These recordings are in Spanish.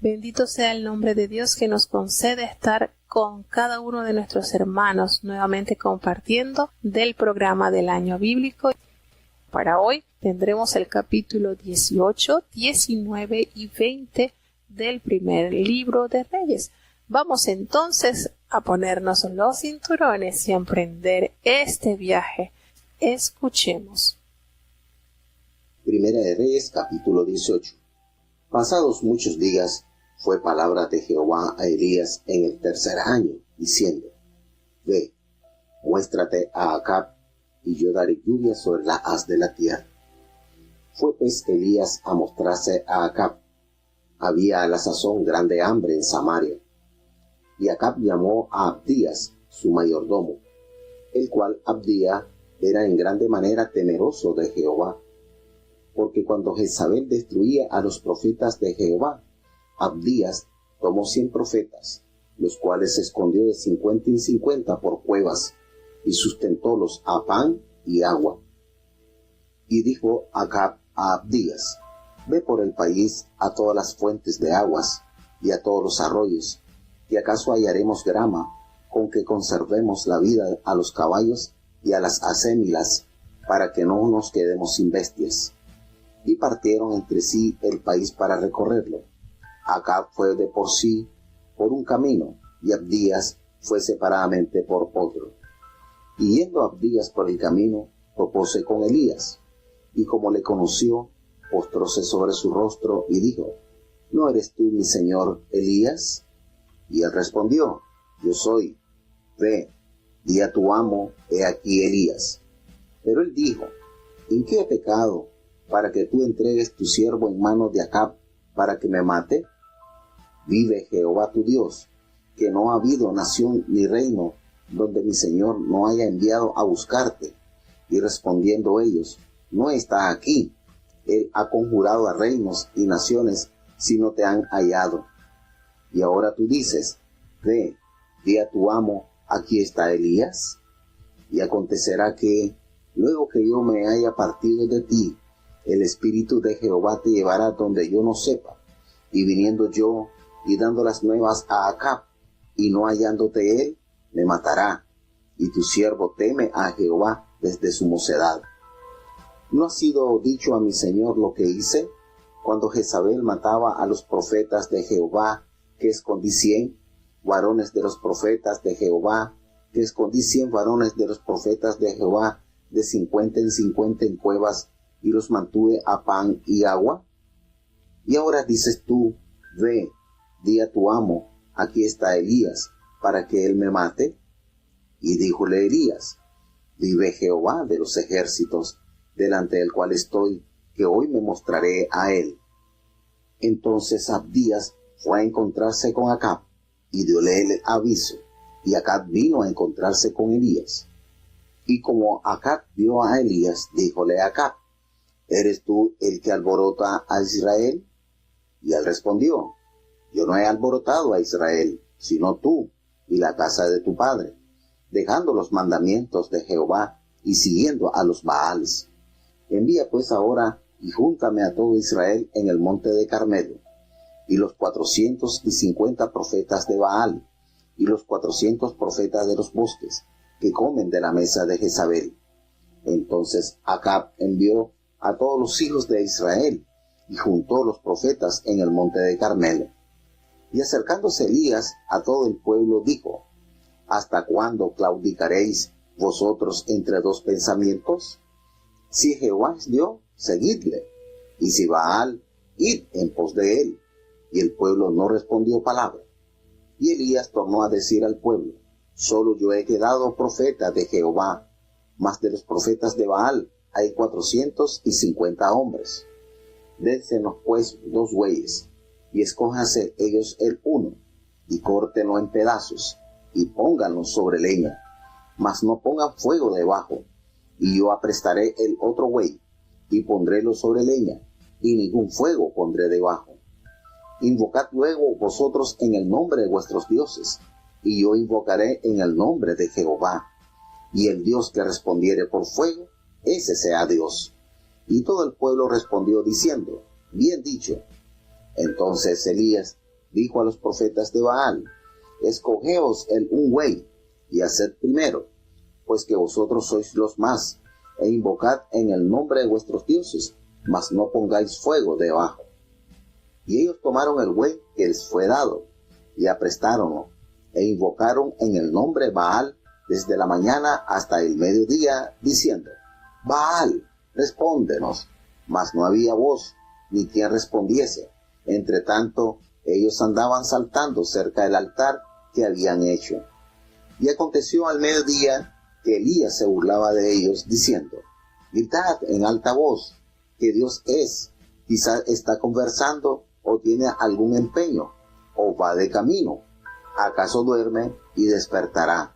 Bendito sea el nombre de Dios que nos concede estar con cada uno de nuestros hermanos nuevamente compartiendo del programa del año bíblico. Para hoy tendremos el capítulo 18, 19 y 20 del primer libro de Reyes. Vamos entonces a ponernos los cinturones y a emprender este viaje. Escuchemos. Primera de Reyes, capítulo 18. Pasados muchos días, fue palabra de Jehová a Elías en el tercer año, diciendo: Ve, muéstrate a Acab, y yo daré lluvia sobre la haz de la tierra. Fue pues Elías a mostrarse a Acab. Había a la sazón grande hambre en Samaria. Y Acab llamó a Abdías, su mayordomo, el cual Abdías era en grande manera temeroso de Jehová, porque cuando Jezabel destruía a los profetas de Jehová, Abdías tomó 100 profetas, los cuales escondió de 50 en 50 por cuevas, y sustentólos a pan y agua. Y dijo Acab a Abdías: Ve por el país a todas las fuentes de aguas y a todos los arroyos, y acaso hallaremos grama con que conservemos la vida a los caballos y a las acémilas, para que no nos quedemos sin bestias. Y partieron entre sí el país para recorrerlo. Acab fue de por sí por un camino, y Abdías fue separadamente por otro. Y yendo Abdías por el camino, topóse con Elías, y como le conoció, postróse sobre su rostro y dijo: ¿No eres tú mi señor Elías? Y él respondió: Yo soy. Ve, di a tu amo, he aquí Elías. Pero él dijo: ¿En qué he pecado, para que tú entregues tu siervo en manos de Acab, para que me mate? Vive Jehová tu Dios, que no ha habido nación ni reino donde mi señor no haya enviado a buscarte. Y respondiendo ellos: No está aquí. Él ha conjurado a reinos y naciones si no te han hallado. Y ahora tú dices: Ve, di a tu amo, aquí está Elías. Y acontecerá que, luego que yo me haya partido de ti, el Espíritu de Jehová te llevará donde yo no sepa. Y viniendo yo y dando las nuevas a Acab, y no hallándote él, me matará. Y tu siervo teme a Jehová desde su mocedad. ¿No ha sido dicho a mi señor lo que hice, cuando Jezabel mataba a los profetas de Jehová, que escondí 100 varones de los profetas de Jehová, que escondí 100 varones de los profetas de Jehová, de 50 en 50 en cuevas, y los mantuve a pan y agua? Y ahora dices tú: Ve, di a tu amo, aquí está Elías, para que él me mate. Y díjole Elías: Vive Jehová de los ejércitos, delante del cual estoy, que hoy me mostraré a él. Entonces Abdías fue a encontrarse con Acab, y diole el aviso, y Acab vino a encontrarse con Elías. Y como Acab vio a Elías, díjole a Acab: ¿Eres tú el que alborota a Israel? Y él respondió: Yo no he alborotado a Israel, sino tú y la casa de tu padre, dejando los mandamientos de Jehová y siguiendo a los Baales. Envía pues ahora y júntame a todo Israel en el monte de Carmelo, y los 450 profetas de Baal, y los 400 profetas de los bosques, que comen de la mesa de Jezabel. Entonces Acab envió a todos los hijos de Israel, y juntó los profetas en el monte de Carmelo. Y acercándose Elías a todo el pueblo, dijo: ¿Hasta cuándo claudicaréis vosotros entre dos pensamientos? Si Jehová es Dios, seguidle, y si Baal, id en pos de él. Y el pueblo no respondió palabra. Y Elías tornó a decir al pueblo: Solo yo he quedado profeta de Jehová, mas de los profetas de Baal hay 450 hombres. Dénsenos pues 2 bueyes, y escójanse ellos el uno, y córtenlo en pedazos, y pónganlo sobre leña, mas no pongan fuego debajo. Y yo aprestaré el otro buey, y pondrélo sobre leña, y ningún fuego pondré debajo. Invocad luego vosotros en el nombre de vuestros dioses, y yo invocaré en el nombre de Jehová. Y el Dios que respondiere por fuego, ese sea Dios. Y todo el pueblo respondió diciendo: Bien dicho. Entonces Elías dijo a los profetas de Baal: escogeos un buey y haced primero, pues que vosotros sois los más, e invocad en el nombre de vuestros dioses, mas no pongáis fuego debajo. Y ellos tomaron el buey que les fue dado, y aprestáronlo, e invocaron en el nombre de Baal desde la mañana hasta el mediodía, diciendo: Baal, respóndenos. Mas no había voz, ni quien respondiese. Entre tanto, ellos andaban saltando cerca del altar que habían hecho. Y aconteció al mediodía que Elías se burlaba de ellos, diciendo: gritad en alta voz, que Dios es, quizás está conversando, o tiene algún empeño, o va de camino. ¿Acaso duerme y despertará?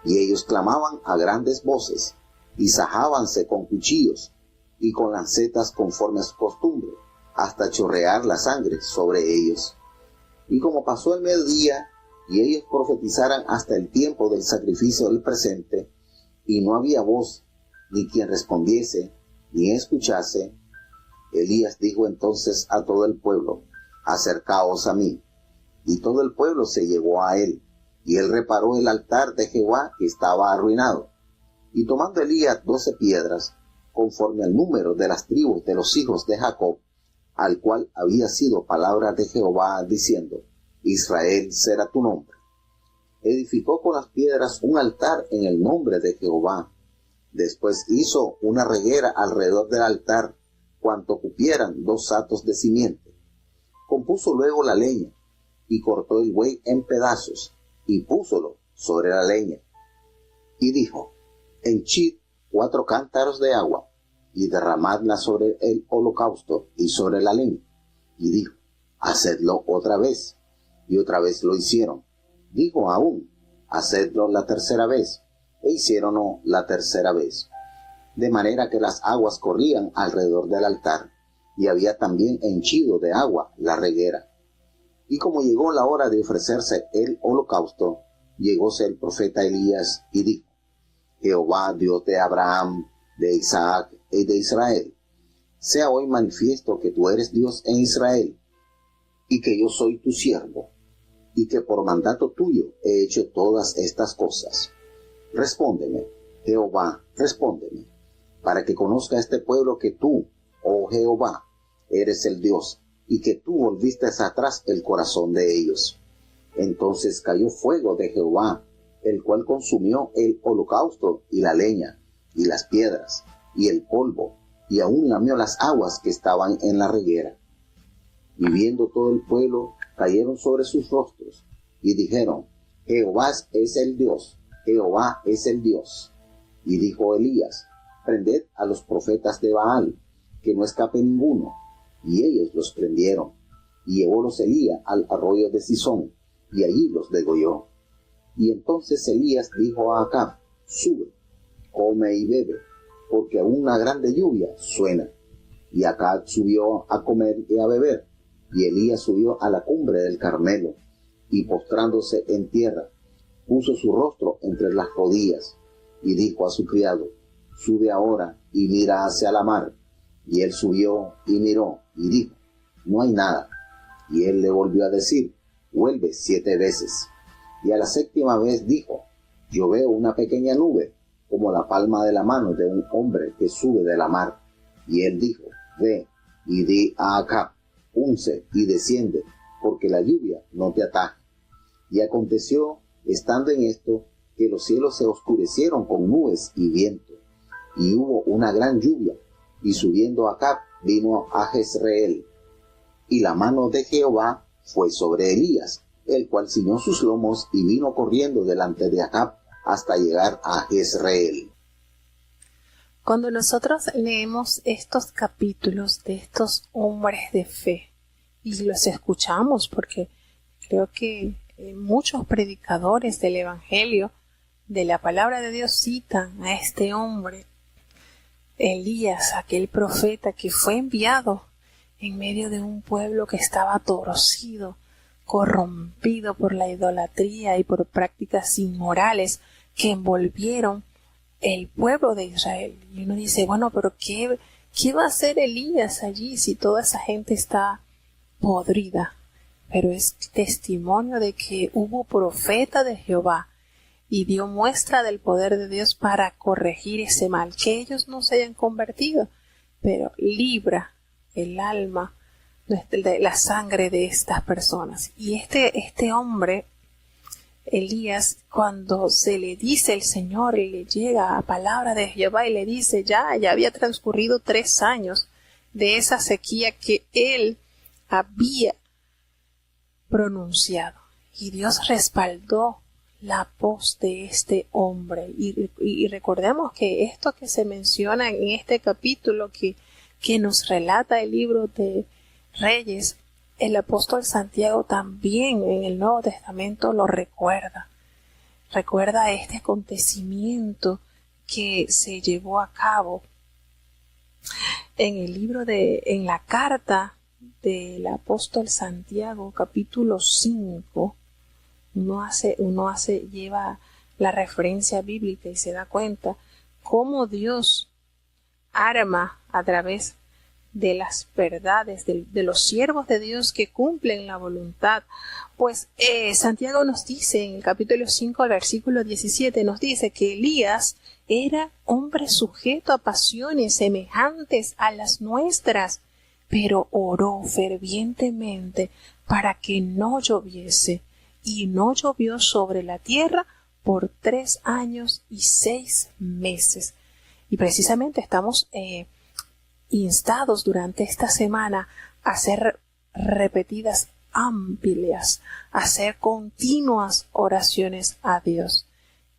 Y ellos clamaban a grandes voces, y sajábanse con cuchillos, y con lancetas conforme a su costumbre, hasta chorrear la sangre sobre ellos. Y como pasó el mediodía, y ellos profetizaran hasta el tiempo del sacrificio del presente, y no había voz, ni quien respondiese, ni escuchase, Elías dijo entonces a todo el pueblo: acercaos a mí. Y todo el pueblo se llegó a él, y él reparó el altar de Jehová que estaba arruinado. Y tomando Elías 12 piedras, conforme al número de las tribus de los hijos de Jacob, al cual había sido palabra de Jehová, diciendo: Israel será tu nombre. Edificó con las piedras un altar en el nombre de Jehová. Después hizo una reguera alrededor del altar, cuanto cupieran 2 sacos de simiente. Compuso luego la leña, y cortó el buey en pedazos, y púsolo sobre la leña. Y dijo: henchid 4 cántaros de agua, y derramadla sobre el holocausto y sobre la leña. Y dijo: hacedlo otra vez. Y otra vez lo hicieron. Dijo aún: hacedlo la tercera vez. E hicieronlo la tercera vez. De manera que las aguas corrían alrededor del altar, y había también henchido de agua la reguera. Y como llegó la hora de ofrecerse el holocausto, llegóse el profeta Elías y dijo: Jehová, Dios de Abraham, de Isaac y de Israel, sea hoy manifiesto que tú eres Dios en Israel, y que yo soy tu siervo, y que por mandato tuyo he hecho todas estas cosas. Respóndeme, Jehová, respóndeme, para que conozca este pueblo que tú, oh Jehová, eres el Dios, y que tú volviste atrás el corazón de ellos. Entonces cayó fuego de Jehová, el cual consumió el holocausto y la leña, y las piedras, y el polvo, y aún lamió las aguas que estaban en la reguera. Y viendo todo el pueblo, cayeron sobre sus rostros, y dijeron: Jehová es el Dios, Jehová es el Dios. Y dijo Elías: prended a los profetas de Baal, que no escape ninguno. Y ellos los prendieron, y llevólos Elías al arroyo de Sison, y allí los degolló. Y entonces Elías dijo a Acab: sube, come y bebe, porque aún una grande lluvia suena. Y Acab subió a comer y a beber, y Elías subió a la cumbre del Carmelo, y postrándose en tierra, puso su rostro entre las rodillas, y dijo a su criado: sube ahora y mira hacia la mar. Y él subió y miró, y dijo: no hay nada. Y él le volvió a decir: vuelve 7 veces. Y a la 7ª vez dijo: yo veo una pequeña nube, como la palma de la mano de un hombre que sube de la mar. Y él dijo: ve y di a Acab: unce y desciende, porque la lluvia no te ataje. Y aconteció, estando en esto, que los cielos se oscurecieron con nubes y viento, y hubo una gran lluvia, y subiendo Acab vino a Jezreel. Y la mano de Jehová fue sobre Elías, el cual ciñó sus lomos y vino corriendo delante de Acab hasta llegar a Jezreel. Cuando nosotros leemos estos capítulos de estos hombres de fe y los escuchamos, porque creo que muchos predicadores del Evangelio, de la palabra de Dios, citan a este hombre, Elías, aquel profeta que fue enviado en medio de un pueblo que estaba torcido, corrompido por la idolatría y por prácticas inmorales que envolvieron el pueblo de Israel. Y uno dice: bueno, pero ¿qué va a hacer Elías allí si toda esa gente está podrida? pero es testimonio de que hubo profeta de Jehová y dio muestra del poder de Dios para corregir ese mal, que ellos no se hayan convertido, pero libra el alma, la sangre de estas personas. Y este hombre, Elías, cuando se le dice el Señor, le llega a palabra de Jehová y le dice, ya había transcurrido 3 años de esa sequía que él había pronunciado. Y Dios respaldó la voz de este hombre. Y recordemos que esto que se menciona en este capítulo que nos relata el libro de Reyes, el apóstol Santiago también en el Nuevo Testamento lo recuerda. Recuerda este acontecimiento que se llevó a cabo en la carta del apóstol Santiago, capítulo 5. Lleva la referencia bíblica y se da cuenta cómo Dios arma a través de las verdades de los siervos de Dios que cumplen la voluntad. Pues Santiago nos dice en el capítulo 5, al versículo 17, nos dice que Elías era hombre sujeto a pasiones semejantes a las nuestras, pero oró fervientemente para que no lloviese, y no llovió sobre la tierra por 3 años y 6 meses. Y precisamente estamos instados durante esta semana a hacer repetidas amplias, a hacer continuas oraciones a Dios.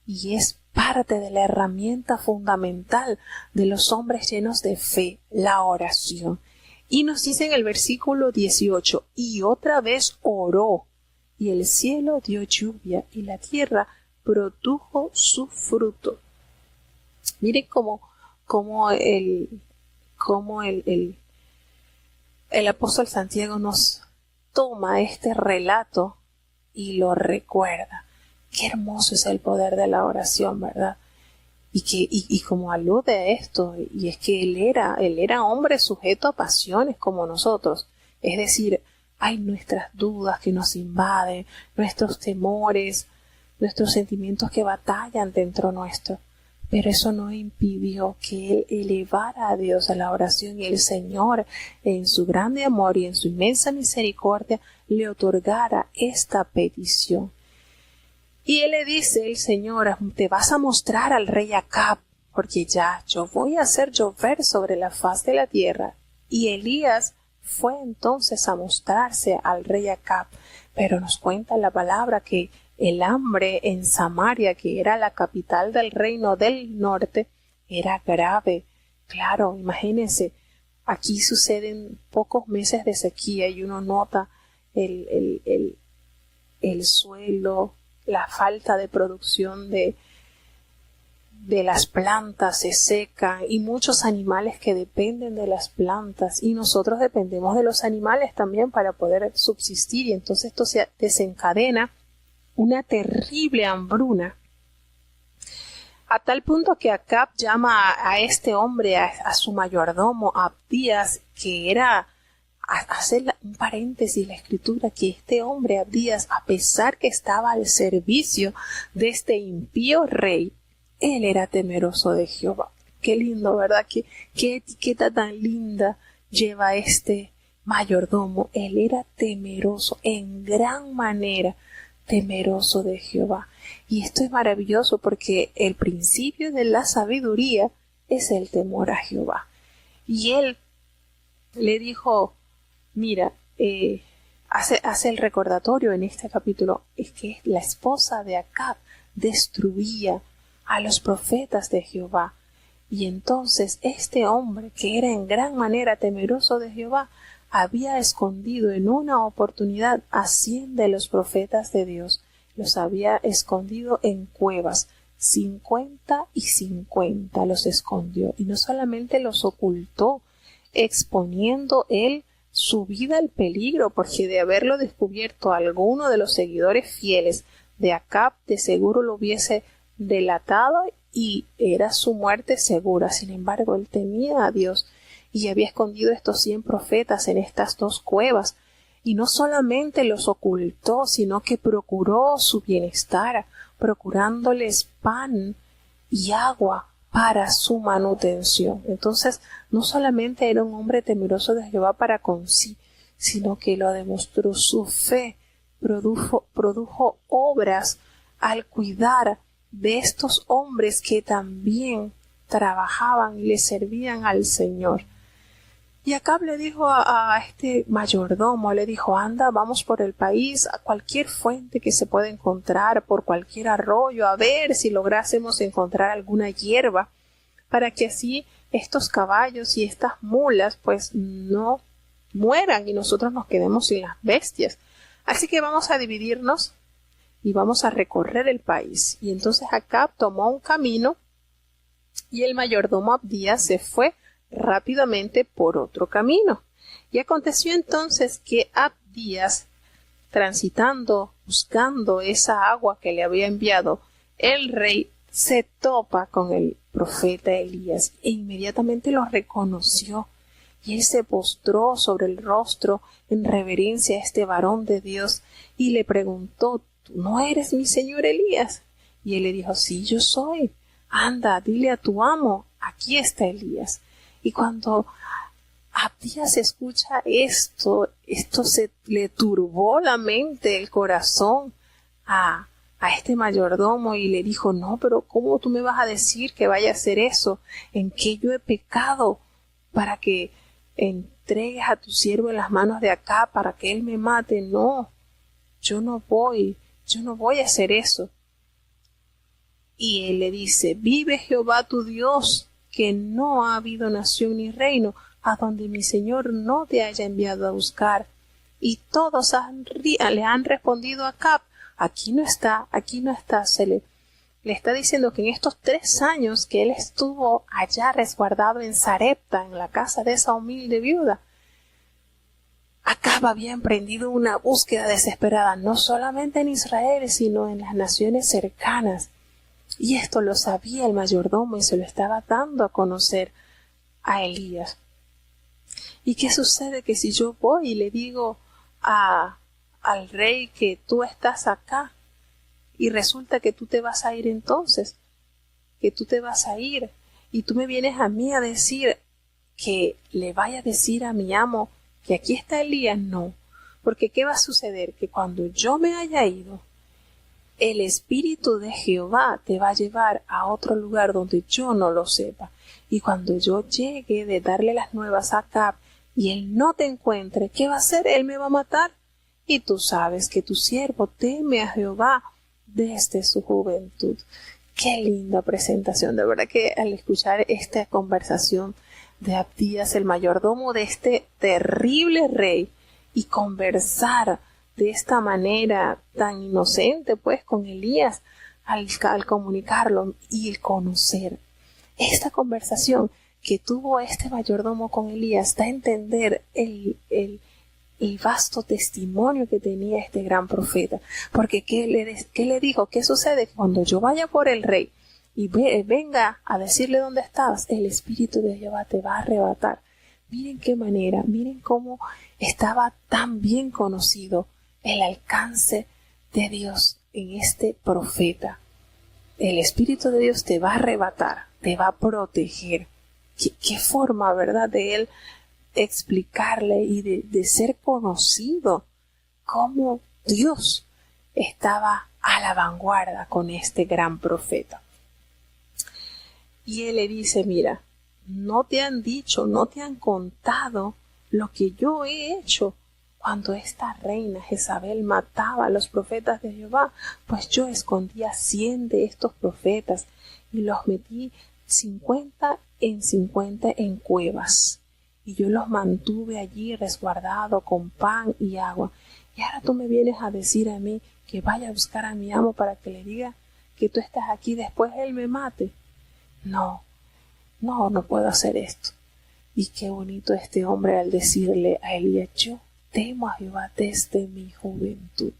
Y es parte de la herramienta fundamental de los hombres llenos de fe, la oración. Y nos dice en el versículo 18, y otra vez oró, y el cielo dio lluvia, y la tierra produjo su fruto. Miren cómo el apóstol Santiago nos toma este relato y lo recuerda. Qué hermoso es el poder de la oración, ¿verdad? Y como alude a esto, y es que él era hombre sujeto a pasiones como nosotros. Es decir, hay nuestras dudas que nos invaden, nuestros temores, nuestros sentimientos que batallan dentro nuestro. Pero eso no impidió que él elevara a Dios a la oración, y el Señor, en su grande amor y en su inmensa misericordia, le otorgara esta petición. Y él le dice, el Señor, te vas a mostrar al rey Acab, porque ya yo voy a hacer llover sobre la faz de la tierra. Y Elías fue entonces a mostrarse al rey Acab, pero nos cuenta la palabra que el hambre en Samaria, que era la capital del reino del norte, era grave. Claro, imagínense, aquí suceden pocos meses de sequía y uno nota el suelo, la falta de producción de las plantas se secan, y muchos animales que dependen de las plantas, y nosotros dependemos de los animales también para poder subsistir, y entonces esto se desencadena una terrible hambruna, a tal punto que Acab llama a este hombre, a su mayordomo, Abdías, que era, hacer un paréntesis, la escritura, que este hombre Abdías, a pesar que estaba al servicio de este impío rey, él era temeroso de Jehová. Qué lindo, ¿verdad? Qué etiqueta tan linda lleva este mayordomo. Él era temeroso, en gran manera temeroso de Jehová. Y esto es maravilloso, porque el principio de la sabiduría es el temor a Jehová. Y él le dijo, mira, hace el recordatorio en este capítulo, es que la esposa de Acab destruía a los profetas de Jehová. Y entonces este hombre, que era en gran manera temeroso de Jehová, había escondido en una oportunidad a 100 de los profetas de Dios. Los había escondido en cuevas, 50 y 50 los escondió. Y no solamente los ocultó, exponiendo él su vida al peligro, porque de haberlo descubierto alguno de los seguidores fieles de Acab, de seguro lo hubiese delatado y era su muerte segura. Sin embargo, él temía a Dios y había escondido estos 100 profetas en estas 2 cuevas. Y no solamente los ocultó, sino que procuró su bienestar, procurándoles pan y agua para su manutención. Entonces, no solamente era un hombre temeroso de Jehová para con sí, sino que lo demostró su fe, produjo obras al cuidar de estos hombres que también trabajaban y le servían al Señor. Y Acab le dijo a este mayordomo, le dijo, anda, vamos por el país, a cualquier fuente que se pueda encontrar, por cualquier arroyo, a ver si lográsemos encontrar alguna hierba, para que así estos caballos y estas mulas pues no mueran y nosotros nos quedemos sin las bestias. Así que vamos a dividirnos y vamos a recorrer el país. Y entonces Acab tomó un camino y el mayordomo Abdías se fue rápidamente por otro camino. Y aconteció entonces que Abdías, transitando, buscando esa agua que le había enviado el rey, se topa con el profeta Elías e inmediatamente lo reconoció. Y él se postró sobre el rostro en reverencia a este varón de Dios y le preguntó, ¿tú no eres mi señor Elías? Y él le dijo, sí, yo soy. Anda, dile a tu amo, aquí está Elías. Y cuando Abdías escucha esto se le turbó la mente, el corazón a este mayordomo y le dijo, no, pero ¿cómo tú me vas a decir que vaya a hacer eso? ¿En qué yo he pecado para que entregues a tu siervo en las manos de Acab para que él me mate? No, yo no voy a hacer eso. Y él le dice, vive Jehová tu Dios, que no ha habido nación ni reino a donde mi Señor no te haya enviado a buscar. Y todos le han respondido a Acab, aquí no está. Le está diciendo que en estos 3 años que él estuvo allá resguardado en Sarepta, en la casa de esa humilde viuda, Acab había emprendido una búsqueda desesperada, no solamente en Israel, sino en las naciones cercanas. Y esto lo sabía el mayordomo y se lo estaba dando a conocer a Elías. ¿Y qué sucede? Que si yo voy y le digo al rey que tú estás acá y resulta que tú te vas a ir entonces, que tú te vas a ir y tú me vienes a mí a decir que le vaya a decir a mi amo que aquí está Elías, no, porque ¿qué va a suceder? Que cuando yo me haya ido, el Espíritu de Jehová te va a llevar a otro lugar donde yo no lo sepa. Y cuando yo llegue de darle las nuevas a Acab y él no te encuentre, ¿qué va a hacer? Él me va a matar. Y tú sabes que tu siervo teme a Jehová desde su juventud. Qué linda presentación. De verdad que al escuchar esta conversación de Abdías, el mayordomo de este terrible rey, y conversar de esta manera tan inocente pues con Elías al comunicarlo y el conocer esta conversación que tuvo este mayordomo con Elías, da a entender el vasto testimonio que tenía este gran profeta. Porque ¿qué le dijo? ¿Qué sucede? Cuando yo vaya por el rey y venga a decirle dónde estabas, el Espíritu de Jehová te va a arrebatar. Miren qué manera, miren cómo estaba tan bien conocido el alcance de Dios en este profeta. El Espíritu de Dios te va a arrebatar, te va a proteger. ¿Qué forma, verdad, de él explicarle y de ser conocido como Dios estaba a la vanguardia con este gran profeta? Y él le dice, mira, no te han dicho, no te han contado lo que yo he hecho cuando esta reina Jezabel mataba a los profetas de Jehová. Pues yo escondía 100 de estos profetas y los metí 50 en cuevas. Y yo los mantuve allí resguardados con pan y agua. Y ahora tú me vienes a decir a mí que vaya a buscar a mi amo para que le diga que tú estás aquí, después él me mate. No puedo hacer esto. Y qué bonito este hombre al decirle a Elías, yo temo a Jehová desde mi juventud.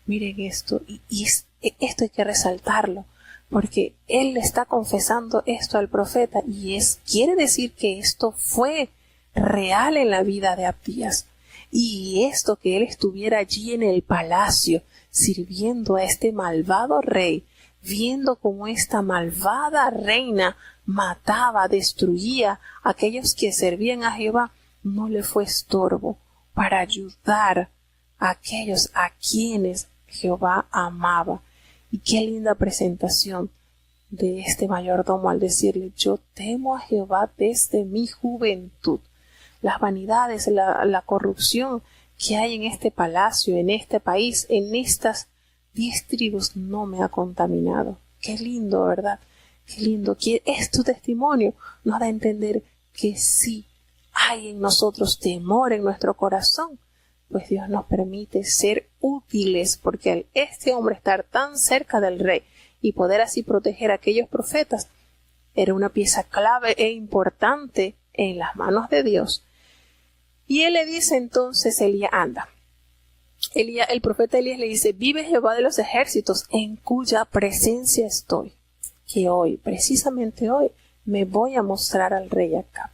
Miren esto, y esto hay que resaltarlo, porque él le está confesando esto al profeta, y quiere decir que esto fue real en la vida de Abdías. Y esto que él estuviera allí en el palacio, sirviendo a este malvado rey, viendo cómo esta malvada reina mataba, destruía a aquellos que servían a Jehová, no le fue estorbo para ayudar a aquellos a quienes Jehová amaba. Y qué linda presentación de este mayordomo al decirle: yo temo a Jehová desde mi juventud. Las vanidades, la corrupción que hay en este palacio, en este país, en estas 10 tribus no me ha contaminado. Qué lindo, ¿verdad? Qué lindo. Que es tu testimonio. Nos da a entender que sí hay en nosotros temor en nuestro corazón, pues Dios nos permite ser útiles, porque al este hombre estar tan cerca del rey y poder así proteger a aquellos profetas, era una pieza clave e importante en las manos de Dios. Y él le dice entonces, Elías, anda. El profeta Elías le dice: vive Jehová de los ejércitos, en cuya presencia estoy, que hoy, precisamente hoy, me voy a mostrar al rey Acab.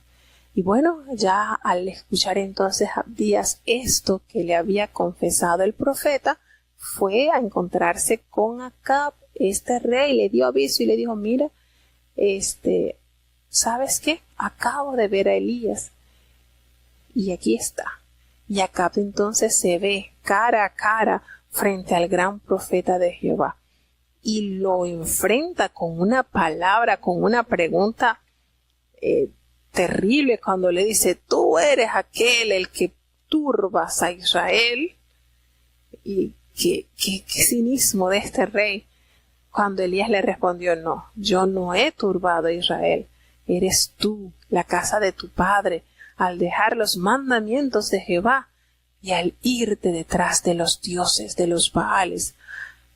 Y bueno, ya al escuchar entonces Abdías esto que le había confesado el profeta, fue a encontrarse con Acab, este rey, le dio aviso y le dijo: mira, ¿sabes qué? Acabo de ver a Elías y aquí está. Y Acab entonces se ve cara a cara frente al gran profeta de Jehová y lo enfrenta con una palabra, con una pregunta terrible, cuando le dice: tú eres aquel el que turbas a Israel. Y qué cinismo de este rey, cuando Elías le respondió: no, yo no he turbado a Israel, eres tú, la casa de tu padre, al dejar los mandamientos de Jehová y al irte detrás de los dioses, de los Baales.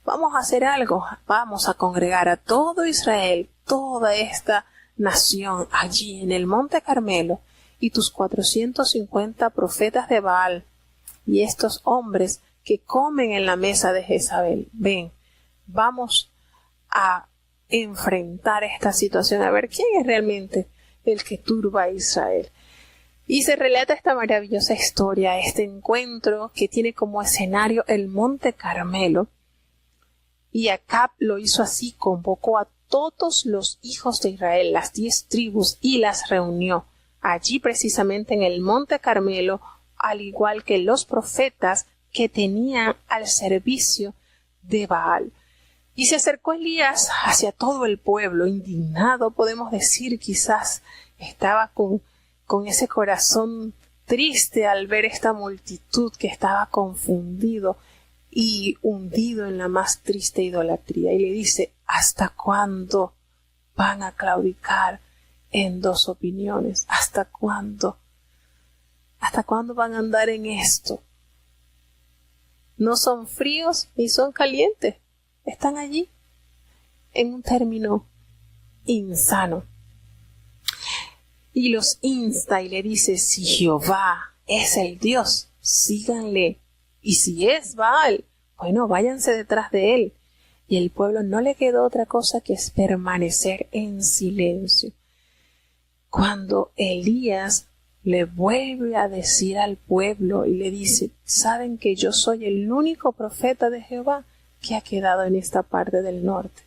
Vamos a hacer algo, vamos a congregar a todo Israel, toda esta nación allí en el monte Carmelo, y tus 450 profetas de Baal y estos hombres que comen en la mesa de Jezabel. Ven, vamos a enfrentar esta situación, a ver quién es realmente el que turba a Israel. Y se relata esta maravillosa historia, este encuentro que tiene como escenario el monte Carmelo. Y Acab lo hizo así, convocó a todos los hijos de Israel, las 10 tribus, y las reunió allí precisamente en el monte Carmelo, al igual que los profetas que tenían al servicio de Baal. Y se acercó Elías hacia todo el pueblo, indignado, podemos decir, quizás estaba con ese corazón triste al ver esta multitud que estaba confundido y hundido en la más triste idolatría. Y le dice: ¿hasta cuándo van a claudicar en 2 opiniones? ¿Hasta cuándo? ¿Hasta cuándo van a andar en esto? No son fríos ni son calientes. Están allí en un término insano. Y los insta y le dice: si Jehová es el Dios, síganle. Y si es Baal, bueno, váyanse detrás de él. Y el pueblo no le quedó otra cosa que es permanecer en silencio. Cuando Elías le vuelve a decir al pueblo y le dice: ¿saben que yo soy el único profeta de Jehová que ha quedado en esta parte del norte?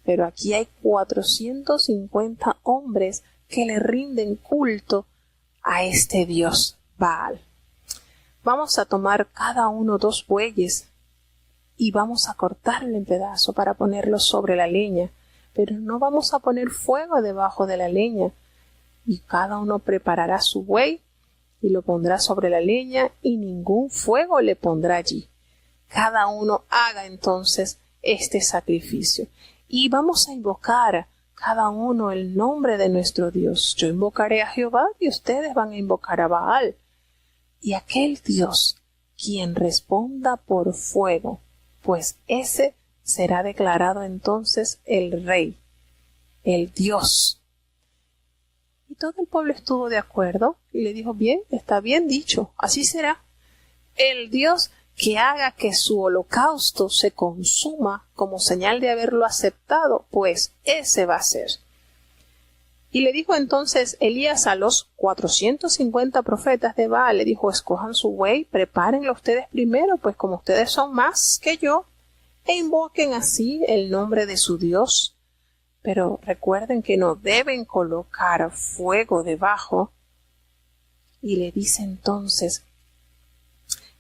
Pero aquí hay 450 hombres que le rinden culto a este dios Baal. Vamos a tomar cada uno 2 bueyes y vamos a cortarlo en pedazos para ponerlo sobre la leña, pero no vamos a poner fuego debajo de la leña. Y cada uno preparará su buey y lo pondrá sobre la leña y ningún fuego le pondrá allí. Cada uno haga entonces este sacrificio. Y vamos a invocar cada uno el nombre de nuestro Dios. Yo invocaré a Jehová y ustedes van a invocar a Baal. Y aquel Dios quien responda por fuego, pues ese será declarado entonces el rey, el Dios. Y todo el pueblo estuvo de acuerdo y le dijo: bien, está bien dicho, así será. El Dios que haga que su holocausto se consuma como señal de haberlo aceptado, pues ese va a ser. Y le dijo entonces Elías a los 450 profetas de Baal, le dijo, escojan su buey, prepárenlo ustedes primero, pues como ustedes son más que yo, e invoquen así el nombre de su Dios. Pero recuerden que no deben colocar fuego debajo. Y le dice entonces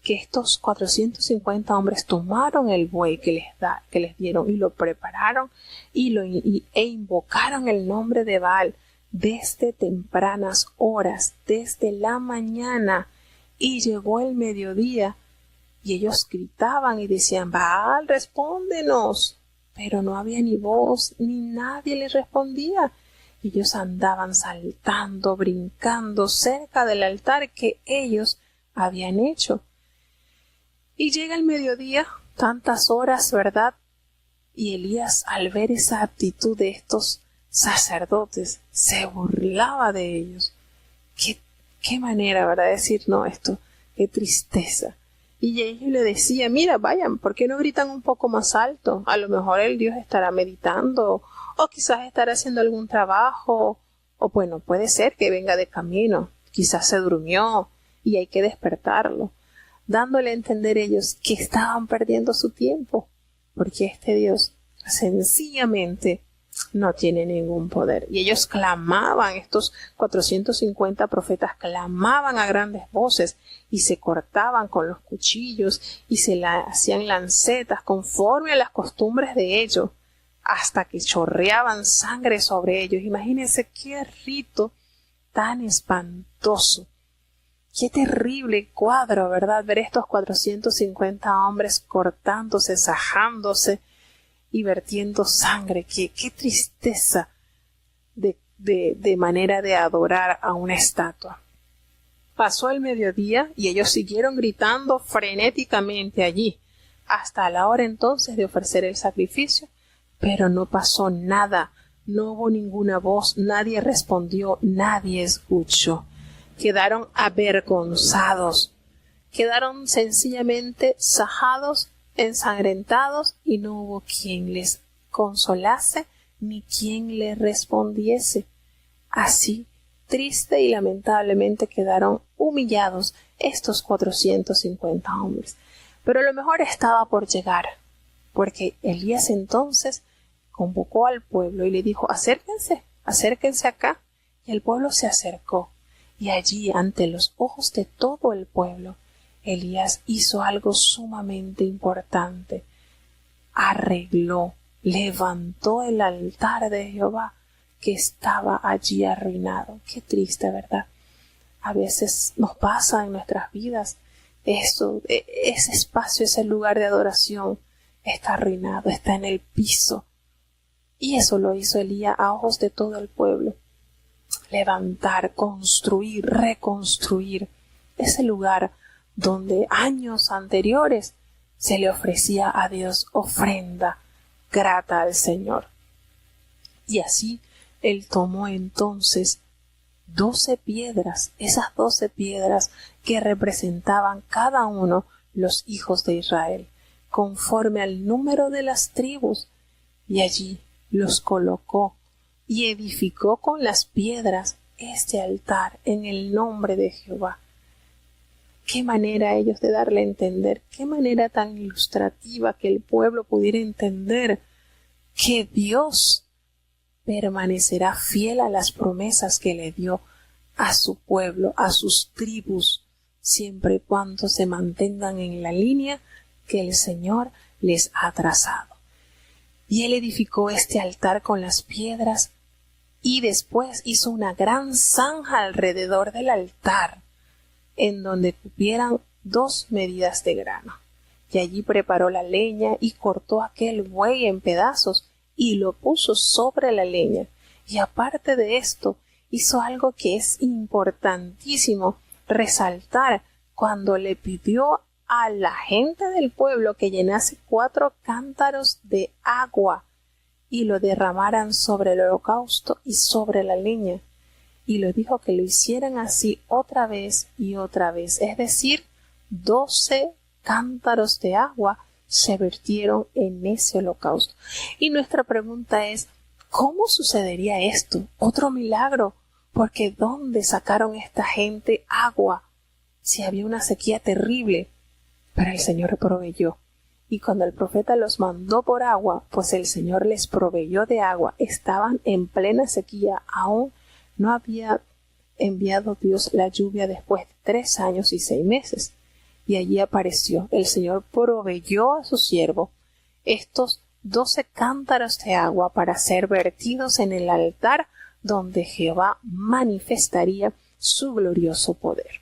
que estos 450 hombres tomaron el buey que les dieron y lo prepararon e invocaron el nombre de Baal desde tempranas horas, desde la mañana, y llegó el mediodía y ellos gritaban y decían, Baal, respóndenos, pero no había ni voz ni nadie les respondía. Ellos andaban saltando, brincando cerca del altar que ellos habían hecho. Y llega el mediodía, tantas horas, ¿verdad? Y Elías, al ver esa actitud de estos sacerdotes, se burlaba de ellos. Qué manera, ¿verdad? Decir, no, esto, qué tristeza. Y ellos le decían, mira, vayan, ¿por qué no gritan un poco más alto? A lo mejor el Dios estará meditando, o quizás estará haciendo algún trabajo, o bueno, puede ser que venga de camino, quizás se durmió y hay que despertarlo, dándole a entender ellos que estaban perdiendo su tiempo, porque este Dios sencillamente no tiene ningún poder. Y ellos clamaban, estos 450 profetas clamaban a grandes voces y se cortaban con los cuchillos y hacían lancetas conforme a las costumbres de ellos, hasta que chorreaban sangre sobre ellos. Imagínense qué rito tan espantoso. Qué terrible cuadro, ¿verdad? Ver estos 450 hombres cortándose, sajándose y vertiendo sangre. Qué tristeza de manera de adorar a una estatua. Pasó el mediodía y ellos siguieron gritando frenéticamente allí, hasta la hora entonces de ofrecer el sacrificio, pero no pasó nada, no hubo ninguna voz, nadie respondió, nadie escuchó. Quedaron avergonzados, quedaron sencillamente sajados, ensangrentados, y no hubo quien les consolase ni quien les respondiese. Así, triste y lamentablemente quedaron humillados estos 450 hombres. Pero lo mejor estaba por llegar, porque Elías entonces convocó al pueblo y le dijo, acérquense acá. Y el pueblo se acercó. Y allí, ante los ojos de todo el pueblo, Elías hizo algo sumamente importante. Arregló, levantó el altar de Jehová que estaba allí arruinado. Qué triste, ¿verdad? A veces nos pasa en nuestras vidas eso, ese espacio, ese lugar de adoración está arruinado, está en el piso. Y eso lo hizo Elías a ojos de todo el pueblo. Levantar, construir, reconstruir ese lugar donde años anteriores se le ofrecía a Dios ofrenda grata al Señor. Y así él tomó entonces 12 piedras, esas 12 piedras que representaban cada uno los hijos de Israel, conforme al número de las tribus, y allí los colocó y edificó con las piedras este altar en el nombre de Jehová. Qué manera ellos de darle a entender, qué manera tan ilustrativa que el pueblo pudiera entender que Dios permanecerá fiel a las promesas que le dio a su pueblo, a sus tribus, siempre y cuando se mantengan en la línea que el Señor les ha trazado. Y él edificó este altar con las piedras y después hizo una gran zanja alrededor del altar, en donde cupieran 2 medidas de grano. Y allí preparó la leña y cortó aquel buey en pedazos y lo puso sobre la leña. Y aparte de esto, hizo algo que es importantísimo resaltar cuando le pidió a la gente del pueblo que llenase 4 cántaros de agua y lo derramaran sobre el holocausto y sobre la leña. Y le dijo que lo hicieran así otra vez y otra vez, es decir, 12 cántaros de agua se vertieron en ese holocausto. Y nuestra pregunta es, ¿Cómo sucedería esto? Otro milagro, porque ¿dónde sacaron esta gente agua si había una sequía terrible? Pero el Señor proveyó. Y cuando el profeta los mandó por agua, pues el Señor les proveyó de agua. Estaban en plena sequía, aún no había enviado Dios la lluvia después de 3 años y 6 meses. Y allí apareció. El Señor proveyó a su siervo estos 12 cántaros de agua para ser vertidos en el altar donde Jehová manifestaría su glorioso poder.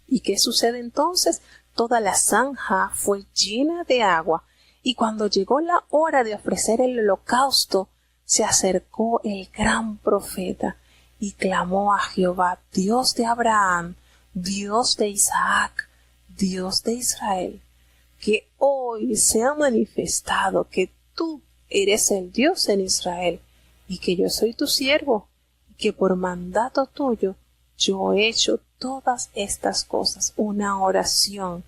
¿Y qué sucede entonces? Toda la zanja fue llena de agua, y cuando llegó la hora de ofrecer el holocausto, se acercó el gran profeta y clamó a Jehová, Dios de Abraham, Dios de Isaac, Dios de Israel, que hoy se ha manifestado que tú eres el Dios en Israel, y que yo soy tu siervo, y que por mandato tuyo yo he hecho todas estas cosas. Una oración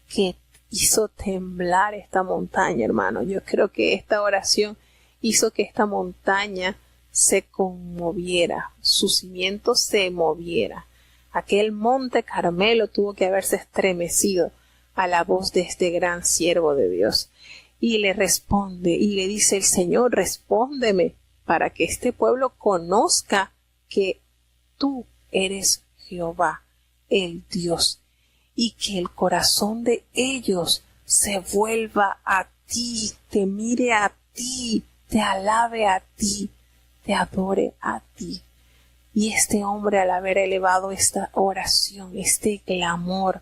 que hizo temblar esta montaña, hermano. Yo creo que esta oración hizo que esta montaña se conmoviera, su cimiento se moviera. Aquel monte Carmelo tuvo que haberse estremecido a la voz de este gran siervo de Dios. Y le responde, y le dice el Señor, respóndeme, para que este pueblo conozca que tú eres Jehová, el Dios, y que el corazón de ellos se vuelva a ti, te mire a ti, te alabe a ti, te adore a ti. Y este hombre, al haber elevado esta oración, este clamor,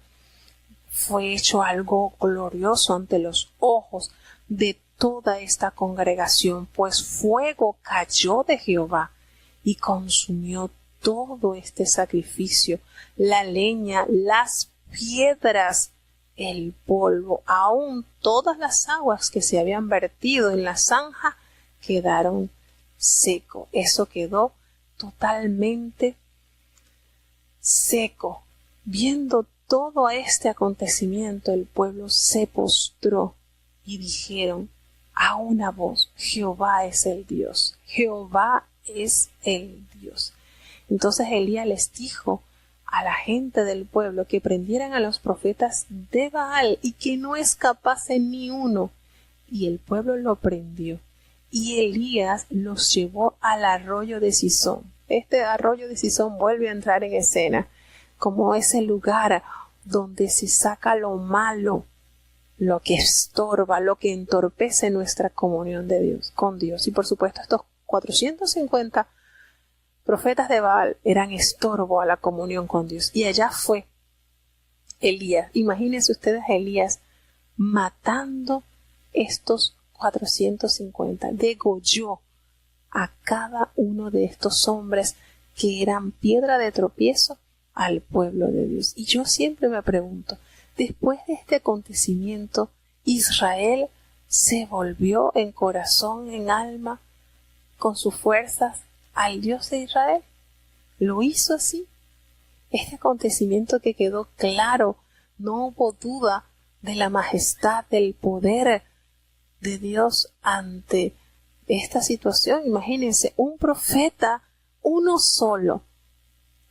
fue hecho algo glorioso ante los ojos de toda esta congregación, pues fuego cayó de Jehová y consumió todo este sacrificio, la leña, las piedras, el polvo, aún todas las aguas que se habían vertido en la zanja quedaron seco. Eso quedó totalmente seco. Viendo todo este acontecimiento, el pueblo se postró y dijeron a una voz, Jehová es el Dios, Jehová es el Dios. Entonces Elías les dijo a la gente del pueblo que prendieran a los profetas de Baal y que no escapase ni uno. Y el pueblo lo prendió. Y Elías los llevó al arroyo de Cisón. Este arroyo de Cisón vuelve a entrar en escena como ese lugar donde se saca lo malo, lo que estorba, lo que entorpece nuestra comunión de Dios, con Dios. Y por supuesto estos 450 profetas de Baal eran estorbo a la comunión con Dios. Y allá fue Elías. Imagínense ustedes a Elías matando estos 450. Degolló a cada uno de estos hombres que eran piedra de tropiezo al pueblo de Dios. Y yo siempre me pregunto, después de este acontecimiento, ¿Israel se volvió en corazón, en alma, con sus fuerzas al Dios de Israel? ¿Lo hizo así? Este acontecimiento que quedó claro, no hubo duda de la majestad, del poder de Dios ante esta situación. Imagínense, un profeta, uno solo,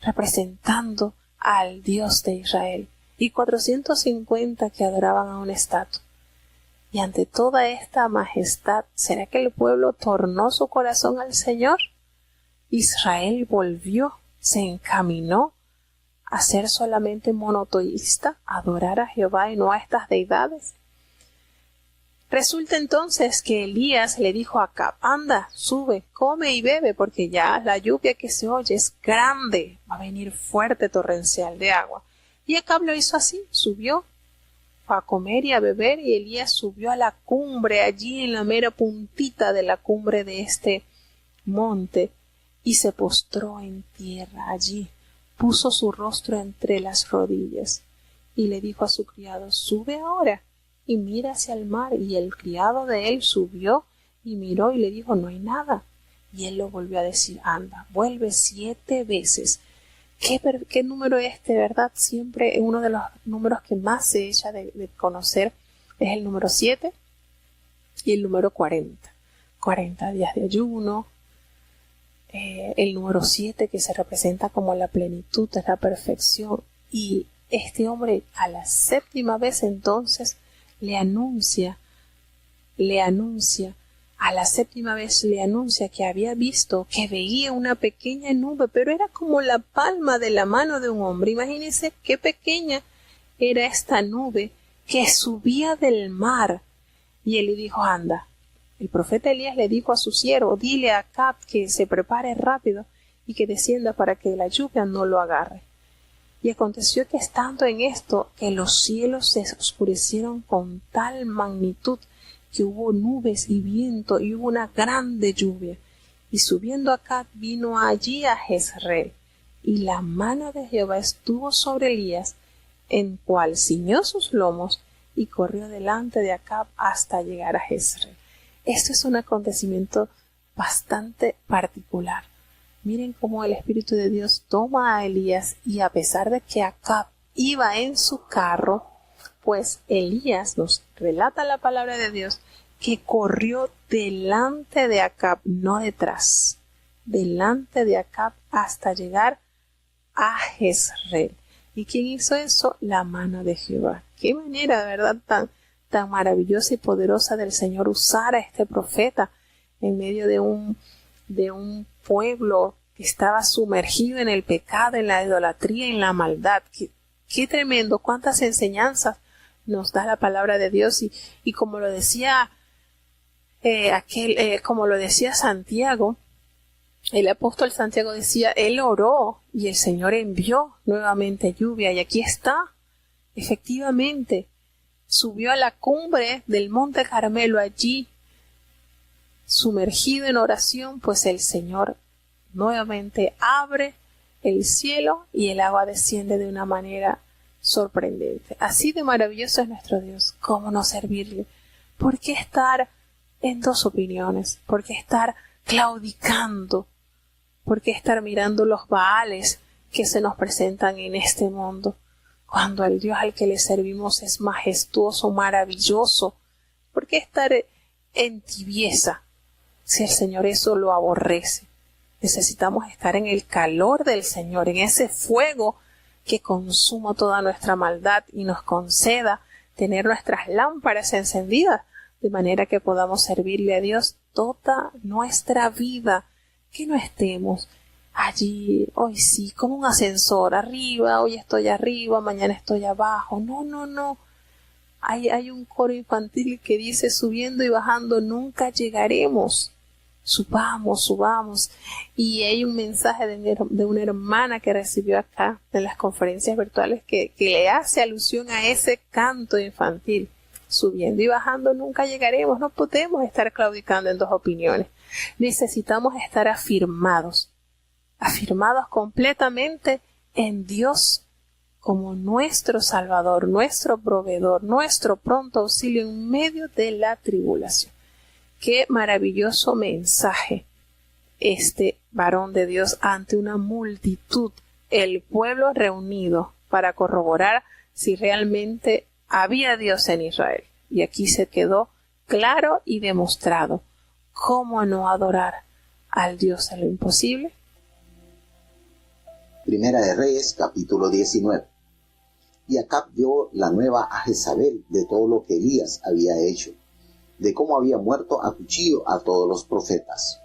representando al Dios de Israel, y 450 que adoraban a una estatua. Y ante toda esta majestad, ¿será que el pueblo tornó su corazón al Señor? Israel volvió, se encaminó a ser solamente monoteísta, a adorar a Jehová y no a estas deidades. Resulta entonces que Elías le dijo a Acab, anda, sube, come y bebe, porque ya la lluvia que se oye es grande, va a venir fuerte torrencial de agua. Y Acab lo hizo así, subió, fue a comer y a beber, y Elías subió a la cumbre, allí en la mera puntita de la cumbre de este monte, y se postró en tierra allí, puso su rostro entre las rodillas, y le dijo a su criado, sube ahora y mira hacia el mar. Y el criado de él subió y miró y le dijo, no hay nada. Y él lo volvió a decir, anda, vuelve 7 veces. ¿Qué número es este, verdad? Siempre uno de los números que más se echa de conocer es el número 7 y el número 40. 40 días de ayuno. El número 7 que se representa como la plenitud, es la perfección. Y este hombre a la 7ª vez entonces le anuncia, a la 7ª vez le anuncia que había visto, que veía una pequeña nube, pero era como la palma de la mano de un hombre. Imagínense qué pequeña era esta nube que subía del mar. Y él le dijo, anda. El profeta Elías le dijo a su siervo, dile a Acab que se prepare rápido y que descienda para que la lluvia no lo agarre. Y aconteció que estando en esto, que los cielos se oscurecieron con tal magnitud que hubo nubes y viento y hubo una grande lluvia. Y subiendo Acab vino allí a Jezreel, y la mano de Jehová estuvo sobre Elías, en cual ciñó sus lomos y corrió delante de Acab hasta llegar a Jezreel. Esto es un acontecimiento bastante particular. Miren cómo el Espíritu de Dios toma a Elías y a pesar de que Acab iba en su carro, pues Elías nos relata la palabra de Dios que corrió delante de Acab, no detrás, delante de Acab hasta llegar a Jezreel. ¿Y quién hizo eso? La mano de Jehová. Qué manera, de verdad, tan maravillosa y poderosa del Señor usar a este profeta en medio de un pueblo que estaba sumergido en el pecado, en la idolatría, en la maldad. Qué tremendo, cuántas enseñanzas nos da la palabra de Dios y como lo decía como lo decía Santiago, el apóstol Santiago decía, él oró y el Señor envió nuevamente lluvia y aquí está, efectivamente. Subió a la cumbre del monte Carmelo, allí sumergido en oración, pues el Señor nuevamente abre el cielo y el agua desciende de una manera sorprendente. Así de maravilloso es nuestro Dios. ¿Cómo no servirle? ¿Por qué estar en dos opiniones? ¿Por qué estar claudicando? ¿Por qué estar mirando los baales que se nos presentan en este mundo? Cuando el Dios al que le servimos es majestuoso, maravilloso. ¿Por qué estar en tibieza si el Señor eso lo aborrece? Necesitamos estar en el calor del Señor, en ese fuego que consuma toda nuestra maldad y nos conceda tener nuestras lámparas encendidas, de manera que podamos servirle a Dios toda nuestra vida, que no estemos allí, hoy sí, como un ascensor, arriba, hoy estoy arriba, mañana estoy abajo. No. Hay un coro infantil que dice, subiendo y bajando nunca llegaremos. Subamos. Y hay un mensaje de una hermana que recibió acá en las conferencias virtuales que le hace alusión a ese canto infantil. Subiendo y bajando nunca llegaremos. No podemos estar claudicando en dos opiniones. Necesitamos estar afirmados completamente en Dios como nuestro Salvador, nuestro proveedor, nuestro pronto auxilio en medio de la tribulación. Qué maravilloso mensaje este varón de Dios ante una multitud, el pueblo reunido para corroborar si realmente había Dios en Israel. Y aquí se quedó claro y demostrado. ¿Cómo no adorar al Dios de lo imposible? Primera de Reyes, capítulo 19. Y Acab dio la nueva a Jezabel de todo lo que Elías había hecho, de cómo había muerto a cuchillo a todos los profetas.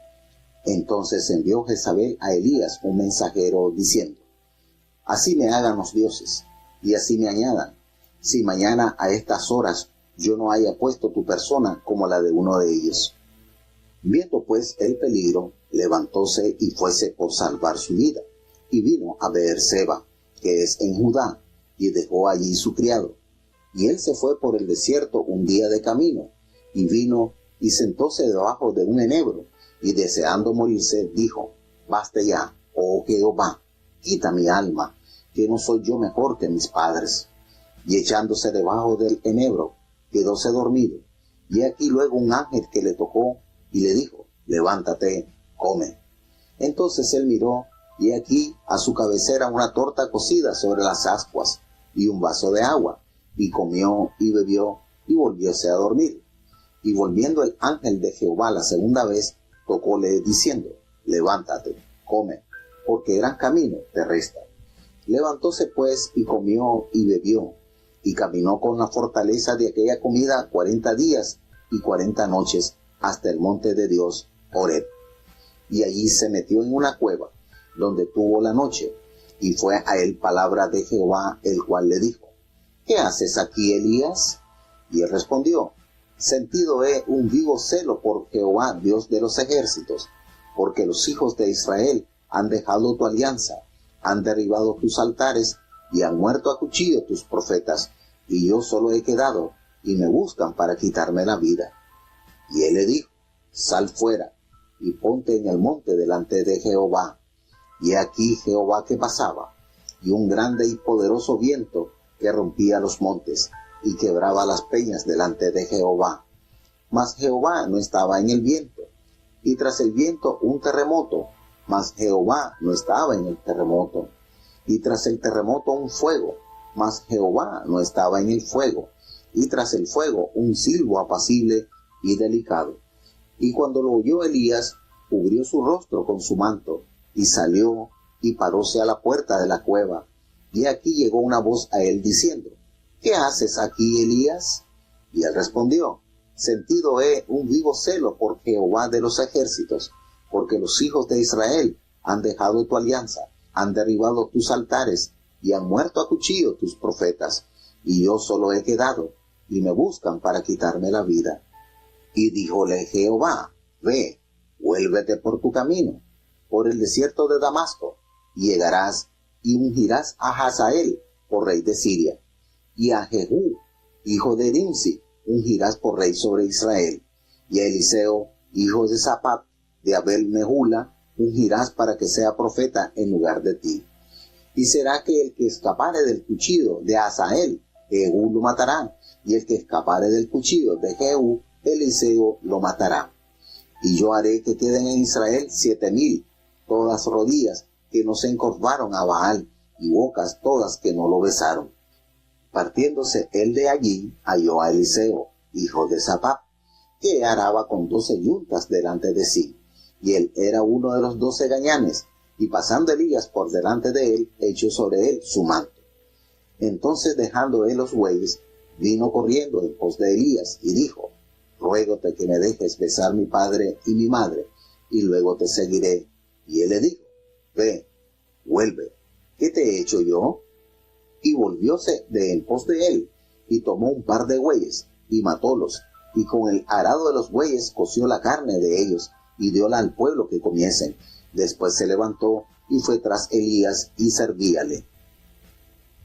Entonces envió Jezabel a Elías un mensajero diciendo, así me hagan los dioses, y así me añadan, si mañana a estas horas yo no haya puesto tu persona como la de uno de ellos. Viendo pues el peligro, levantóse y fuese por salvar su vida, y vino a Beerseba, que es en Judá, y dejó allí su criado. Y él se fue por el desierto un día de camino, y vino y sentóse debajo de un enebro, y deseando morirse, dijo, baste ya, oh Jehová, quita mi alma, que no soy yo mejor que mis padres. Y echándose debajo del enebro, quedóse dormido. Y aquí luego un ángel que le tocó, y le dijo, levántate, come. Entonces él miró, y aquí a su cabecera una torta cocida sobre las ascuas, y un vaso de agua, y comió y bebió, y volvióse a dormir. Y volviendo el ángel de Jehová la segunda vez, tocóle diciendo, levántate, come, porque gran camino te resta. Levantóse pues y comió y bebió, y caminó con la fortaleza de aquella comida 40 días y 40 noches hasta el monte de Dios, Horeb. Y allí se metió en una cueva, donde tuvo la noche, y fue a él palabra de Jehová, el cual le dijo, ¿qué haces aquí, Elías? Y él respondió, sentido he un vivo celo por Jehová, Dios de los ejércitos, porque los hijos de Israel han dejado tu alianza, han derribado tus altares, y han muerto a cuchillo tus profetas, y yo solo he quedado, y me buscan para quitarme la vida. Y él le dijo, sal fuera, y ponte en el monte delante de Jehová. Y aquí Jehová que pasaba, y un grande y poderoso viento que rompía los montes, y quebraba las peñas delante de Jehová. Mas Jehová no estaba en el viento, y tras el viento un terremoto, mas Jehová no estaba en el terremoto. Y tras el terremoto un fuego, mas Jehová no estaba en el fuego. Y tras el fuego un silbo apacible y delicado. Y cuando lo oyó Elías, cubrió su rostro con su manto, y salió, y paróse a la puerta de la cueva. Y aquí llegó una voz a él diciendo, ¿qué haces aquí, Elías? Y él respondió, sentido he un vivo celo por Jehová de los ejércitos, porque los hijos de Israel han dejado tu alianza, han derribado tus altares, y han muerto a cuchillo tus profetas, y yo solo he quedado, y me buscan para quitarme la vida. Y díjole Jehová, ve, vuélvete por tu camino, por el desierto de Damasco, y llegarás, y ungirás a Hazael por rey de Siria, y a Jehú, hijo de Nimsi, ungirás por rey sobre Israel, y a Eliseo, hijo de Sapat, de Abel Mehula, ungirás para que sea profeta en lugar de ti. Y será que el que escapare del cuchillo de Hazael, Jehú lo matará, y el que escapare del cuchillo de Jehú, Eliseo lo matará. Y yo haré que queden en Israel 7,000, todas rodillas que no se encorvaron a Baal, y bocas todas que no lo besaron. Partiéndose él de allí, halló a Eliseo, hijo de Sapap, que araba con 12 yuntas delante de sí, y él era uno de los 12 gañanes, y pasando Elías por delante de él, echó sobre él su manto. Entonces, dejando él los bueyes, vino corriendo en pos de Elías, y dijo, ruégote que me dejes besar mi padre y mi madre, y luego te seguiré. Y él le dijo, ve, vuelve, ¿qué te he hecho yo? Y volvióse de en pos de él, y tomó un par de bueyes, y matólos, y con el arado de los bueyes coció la carne de ellos, y dióla al pueblo que comiesen. Después se levantó, y fue tras Elías, y servíale.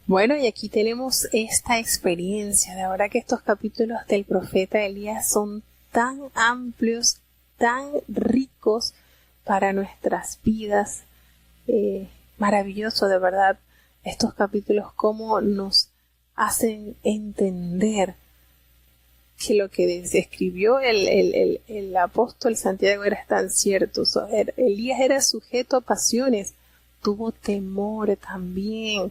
Bueno, y aquí tenemos esta experiencia. De verdad que estos capítulos del profeta Elías son tan amplios, tan ricos para nuestras vidas. Maravilloso, de verdad, estos capítulos, cómo nos hacen entender que lo que describió el apóstol Santiago era tan cierto. Elías era sujeto a pasiones, tuvo temor también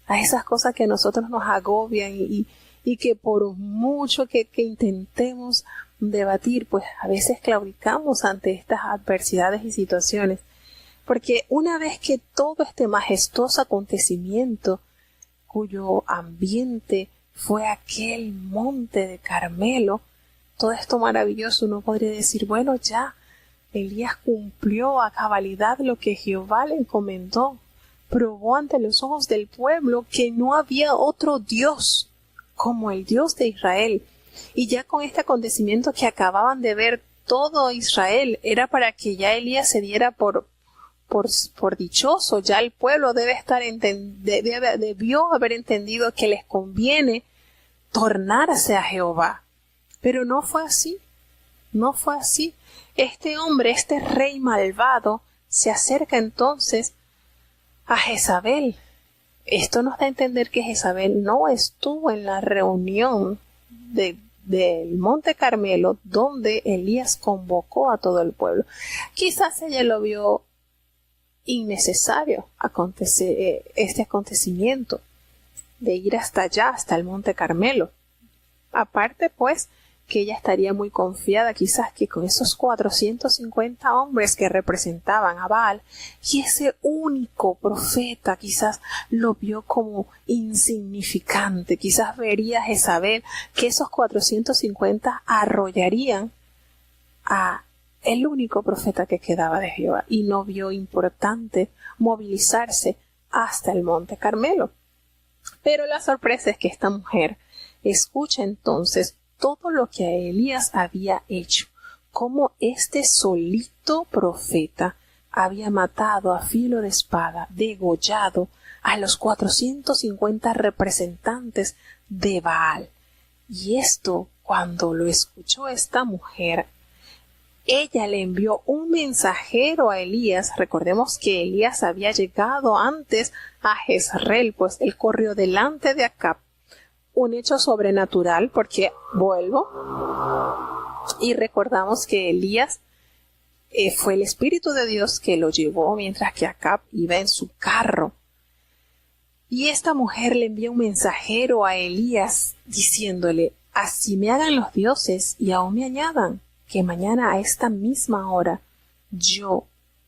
a esas cosas que a nosotros nos agobian y que por mucho que intentemos debatir, pues a veces claudicamos ante estas adversidades y situaciones. Porque una vez que todo este majestuoso acontecimiento, cuyo ambiente fue aquel monte de Carmelo, todo esto maravilloso, uno podría decir, bueno, ya, Elías cumplió a cabalidad lo que Jehová le encomendó. Probó ante los ojos del pueblo que no había otro Dios como el Dios de Israel. Y ya con este acontecimiento que acababan de ver todo Israel, era para que ya Elías se diera por dichoso. Ya el pueblo debió haber entendido que les conviene tornarse a Jehová. Pero no fue así. No fue así. Este hombre, este rey malvado, se acerca entonces a Jezabel. Esto nos da a entender que Jezabel no estuvo en la reunión del Monte Carmelo donde Elías convocó a todo el pueblo. Quizás ella lo vio innecesario este acontecimiento de ir hasta allá, hasta el Monte Carmelo. Aparte, pues, que ella estaría muy confiada quizás que con esos 450 hombres que representaban a Baal y ese único profeta quizás lo vio como insignificante. Quizás vería Jezabel que esos 450 arrollarían a el único profeta que quedaba de Jehová y no vio importante movilizarse hasta el monte Carmelo. Pero la sorpresa es que esta mujer escucha entonces todo lo que a Elías había hecho, cómo este solito profeta había matado a filo de espada, degollado a los 450 representantes de Baal. Y esto, cuando lo escuchó esta mujer, ella le envió un mensajero a Elías. Recordemos que Elías había llegado antes a Jezreel, pues él corrió delante de Acab. Un hecho sobrenatural, porque vuelvo y recordamos que Elías fue el Espíritu de Dios que lo llevó mientras que Acab iba en su carro. Y esta mujer le envía un mensajero a Elías diciéndole: así me hagan los dioses y aún me añadan, que mañana a esta misma hora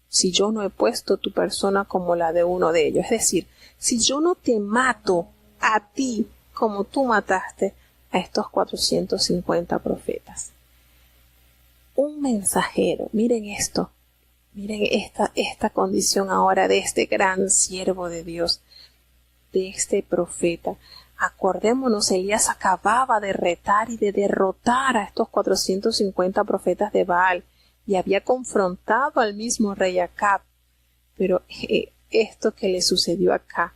si yo no he puesto tu persona como la de uno de ellos, es decir, si yo no te mato a ti como tú mataste a estos 450 profetas. Un mensajero, miren esto, miren esta condición ahora de este gran siervo de Dios, de este profeta. Acordémonos, Elías acababa de retar y de derrotar a estos 450 profetas de Baal y había confrontado al mismo rey Acab. Pero esto que le sucedió acá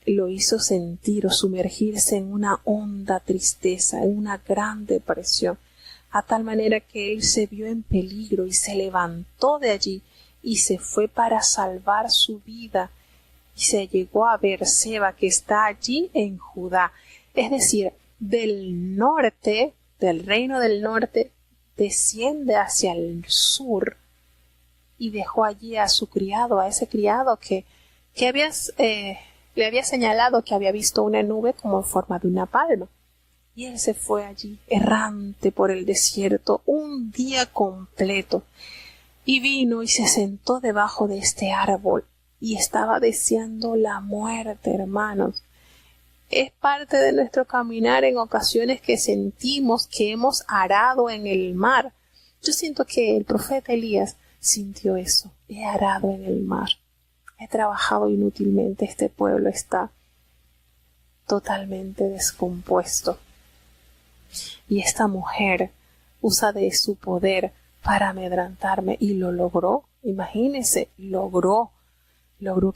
lo hizo sentir o sumergirse en una honda tristeza, en una gran depresión, a tal manera que él se vio en peligro y se levantó de allí y se fue para salvar su vida y se llegó a Beerseba, que está allí en Judá, es decir, del norte, del reino del norte, desciende hacia el sur y dejó allí a su criado, a ese criado que le había señalado que había visto una nube como en forma de una palma. Y él se fue allí, errante por el desierto, un día completo. Y vino y se sentó debajo de este árbol y estaba deseando la muerte, hermanos. Es parte de nuestro caminar en ocasiones que sentimos que hemos arado en el mar. Yo siento que el profeta Elías sintió eso. He arado en el mar. He trabajado inútilmente. Este pueblo está totalmente descompuesto. Y esta mujer usa de su poder para amedrantarme y lo logró. Imagínense, logró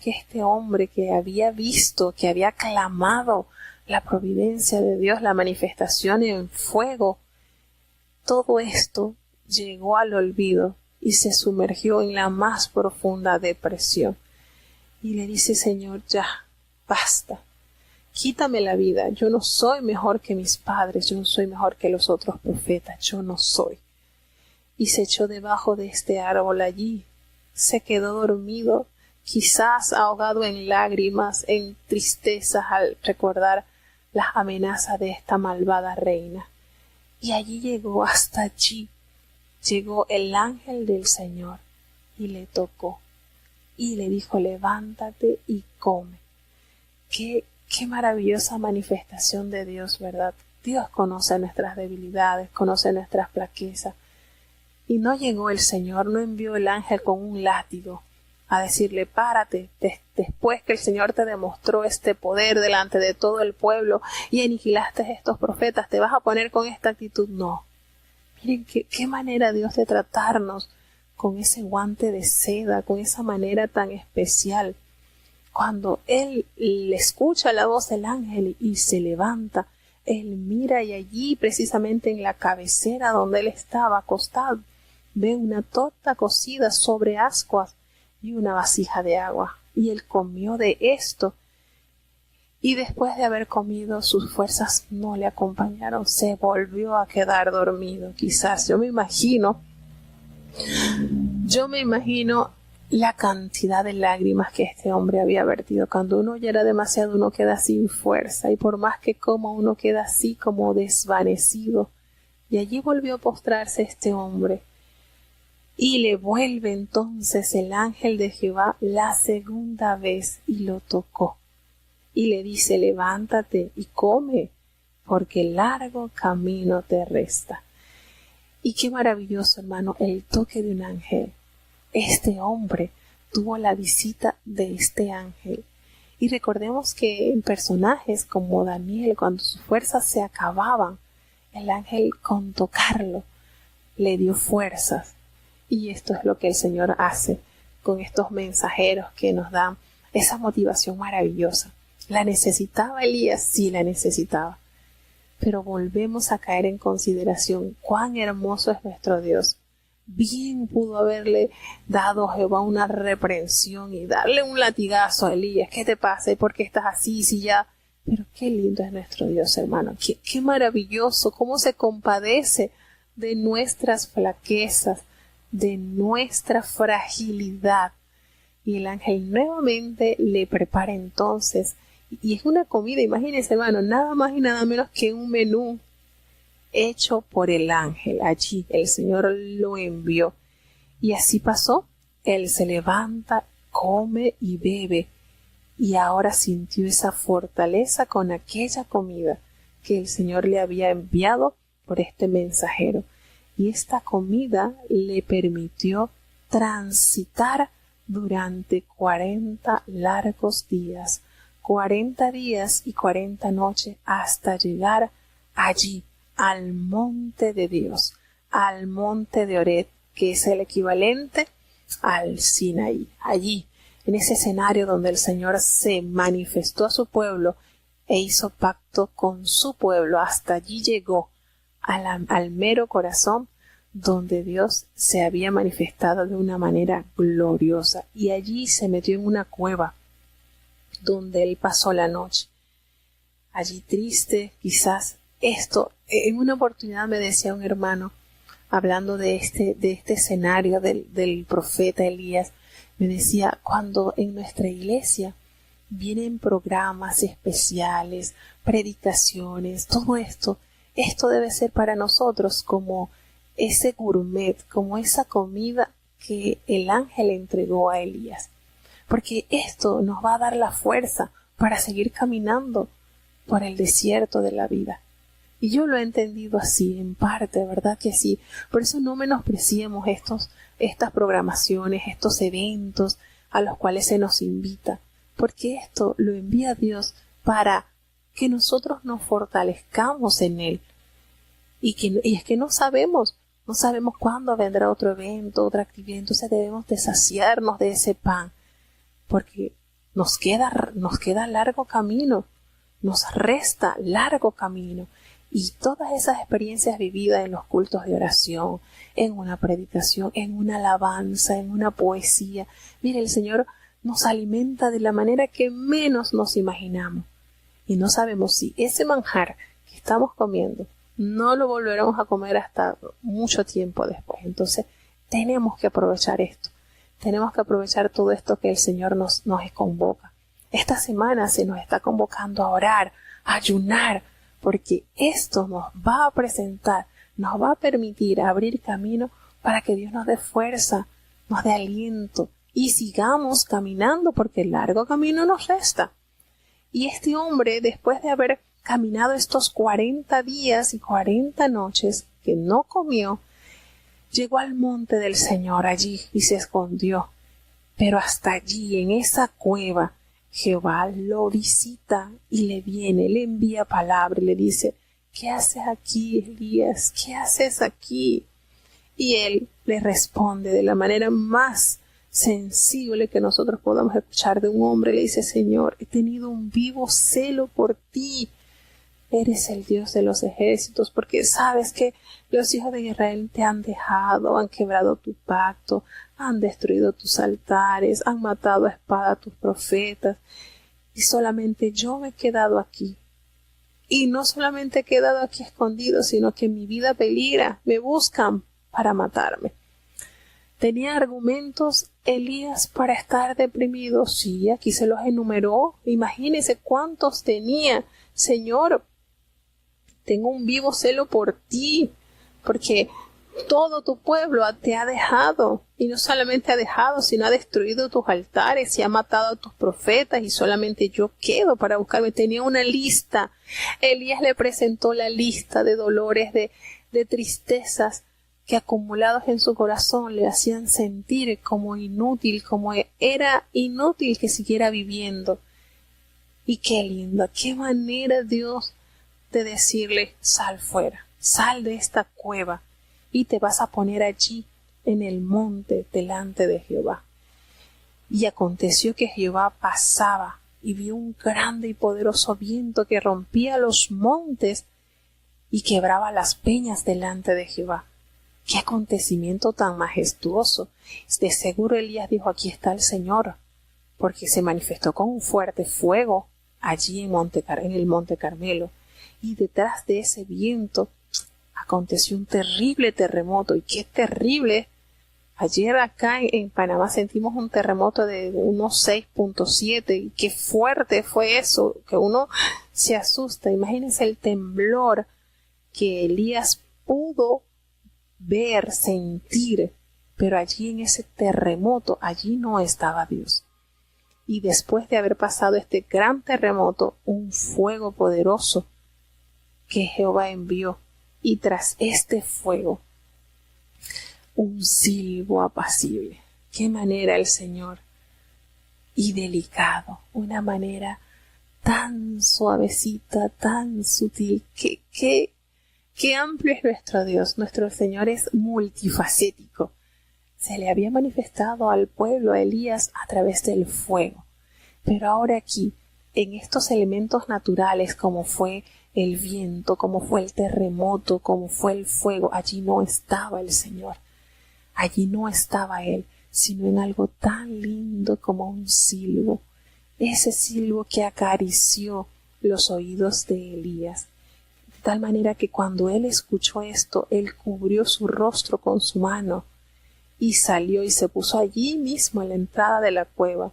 que este hombre que había visto, que había clamado la providencia de Dios, la manifestación en fuego, todo esto llegó al olvido y se sumergió en la más profunda depresión. Y le dice: Señor, ya, basta, quítame la vida, yo no soy mejor que mis padres, yo no soy mejor que los otros profetas, yo no soy. Y se echó debajo de este árbol allí, se quedó dormido, quizás ahogado en lágrimas, en tristezas al recordar las amenazas de esta malvada reina. Y allí llegó, hasta allí, llegó el ángel del Señor y le tocó y le dijo: levántate y come. Qué maravillosa manifestación de Dios, ¿verdad? Dios conoce nuestras debilidades, conoce nuestras flaquezas. Y no llegó el Señor, no envió el ángel con un látigo a decirle: párate, después que el Señor te demostró este poder delante de todo el pueblo y aniquilaste a estos profetas, ¿te vas a poner con esta actitud? No. Miren qué manera Dios de tratarnos, con ese guante de seda, con esa manera tan especial. Cuando Él le escucha la voz del ángel y se levanta, Él mira y allí, precisamente en la cabecera donde Él estaba acostado, ve una torta cocida sobre ascuas y una vasija de agua. Y Él comió de esto. Y después de haber comido, sus fuerzas no le acompañaron. Se volvió a quedar dormido. Quizás yo me imagino la cantidad de lágrimas que este hombre había vertido. Cuando uno ya era demasiado, uno queda sin fuerza. Y por más que coma, uno queda así como desvanecido. Y allí volvió a postrarse este hombre. Y le vuelve entonces el ángel de Jehová la segunda vez y lo tocó. Y le dice, levántate y come, porque largo camino te resta. Y qué maravilloso, hermano, el toque de un ángel. Este hombre tuvo la visita de este ángel. Y recordemos que en personajes como Daniel, cuando sus fuerzas se acababan, el ángel con tocarlo le dio fuerzas. Y esto es lo que el Señor hace con estos mensajeros que nos dan esa motivación maravillosa. ¿La necesitaba Elías? Sí, la necesitaba. Pero volvemos a caer en consideración cuán hermoso es nuestro Dios. Bien pudo haberle dado a Jehová una reprensión y darle un latigazo a Elías. ¿Qué te pasa? ¿Por qué estás así? Si ya... Pero qué lindo es nuestro Dios, hermano. Qué maravilloso. Cómo se compadece de nuestras flaquezas, de nuestra fragilidad. Y el ángel nuevamente le prepara entonces. Y es una comida, imagínense, hermano, nada más y nada menos que un menú hecho por el ángel. Allí el Señor lo envió. Y así pasó. Él se levanta, come y bebe. Y ahora sintió esa fortaleza con aquella comida que el Señor le había enviado por este mensajero. Y esta comida le permitió transitar durante 40 largos días, 40 días y 40 noches hasta llegar allí, al monte de Dios, al monte de Oreb, que es el equivalente al Sinaí. Allí, en ese escenario donde el Señor se manifestó a su pueblo e hizo pacto con su pueblo, hasta allí llegó al mero corazón donde Dios se había manifestado de una manera gloriosa, y allí se metió en una cueva donde él pasó la noche. Allí triste, quizás esto, en una oportunidad me decía un hermano, hablando de este escenario del profeta Elías, me decía, cuando en nuestra iglesia vienen programas especiales, predicaciones, todo esto debe ser para nosotros como ese gourmet, como esa comida que el ángel entregó a Elías. Porque esto nos va a dar la fuerza para seguir caminando por el desierto de la vida. Y yo lo he entendido así, en parte, ¿verdad que sí? Por eso no menospreciemos estas programaciones, estos eventos a los cuales se nos invita, porque esto lo envía Dios para que nosotros nos fortalezcamos en Él. Y es que no sabemos cuándo vendrá otro evento, otra actividad, entonces debemos de saciarnos de ese pan, porque nos queda largo camino, nos resta largo camino. Y todas esas experiencias vividas en los cultos de oración, en una predicación, en una alabanza, en una poesía. Mire, el Señor nos alimenta de la manera que menos nos imaginamos. Y no sabemos si ese manjar que estamos comiendo no lo volveremos a comer hasta mucho tiempo después. Entonces, tenemos que aprovechar esto. Tenemos que aprovechar todo esto que el Señor nos convoca. Esta semana se nos está convocando a orar, a ayunar, porque esto nos va a presentar, nos va a permitir abrir camino para que Dios nos dé fuerza, nos dé aliento y sigamos caminando, porque el largo camino nos resta. Y este hombre, después de haber caminado estos 40 días y 40 noches que no comió, llegó al monte del Señor allí y se escondió. Pero hasta allí, en esa cueva, Jehová lo visita y le envía palabra y le dice, ¿qué haces aquí, Elías? ¿Qué haces aquí? Y él le responde de la manera más sensible que nosotros podamos escuchar de un hombre. Le dice, Señor, he tenido un vivo celo por ti. Eres el Dios de los ejércitos, porque sabes que los hijos de Israel te han dejado, han quebrado tu pacto, han destruido tus altares, han matado a espada a tus profetas, y solamente yo me he quedado aquí. Y no solamente he quedado aquí escondido, sino que mi vida peligra, me buscan para matarme. ¿Tenía argumentos Elías para estar deprimido? Sí, aquí se los enumeró. Imagínese cuántos tenía. Señor, tengo un vivo celo por ti. porque todo tu pueblo te ha dejado, y no solamente ha dejado, sino ha destruido tus altares y ha matado a tus profetas, y solamente yo quedo para buscarme. Tenía una lista. Elías le presentó la lista de dolores, de tristezas que acumulados en su corazón le hacían sentir como inútil, como era inútil que siguiera viviendo. Y qué lindo, qué manera Dios de decirle: sal fuera, sal de esta cueva y te vas a poner allí en el monte delante de Jehová. Y aconteció que Jehová pasaba y vio un grande y poderoso viento que rompía los montes y quebraba las peñas delante de Jehová. ¡Qué acontecimiento tan majestuoso! De seguro Elías dijo: aquí está el Señor, porque se manifestó con un fuerte fuego allí en el monte Carmelo. Y detrás de ese viento aconteció un terrible terremoto. Y qué terrible. Ayer acá en Panamá sentimos un terremoto de unos 6.7. Y qué fuerte fue eso, que uno se asusta. Imagínense el temblor que Elías pudo ver, sentir, pero allí en ese terremoto, allí no estaba Dios. Y después de haber pasado este gran terremoto, un fuego poderoso que Jehová envió, y tras este fuego un silbo apacible. Qué manera el Señor, y delicado, una manera tan suavecita, tan sutil. Qué amplio es nuestro Dios. Nuestro Señor es multifacético. Se le había manifestado al pueblo, a Elías, a través del fuego. Pero ahora aquí, en estos elementos naturales, como fue el viento, como fue el terremoto, como fue el fuego, allí no estaba el Señor. Allí no estaba Él, sino en algo tan lindo como un silbo. Ese silbo que acarició los oídos de Elías. De tal manera que cuando él escuchó esto, él cubrió su rostro con su mano y salió y se puso allí mismo en la entrada de la cueva.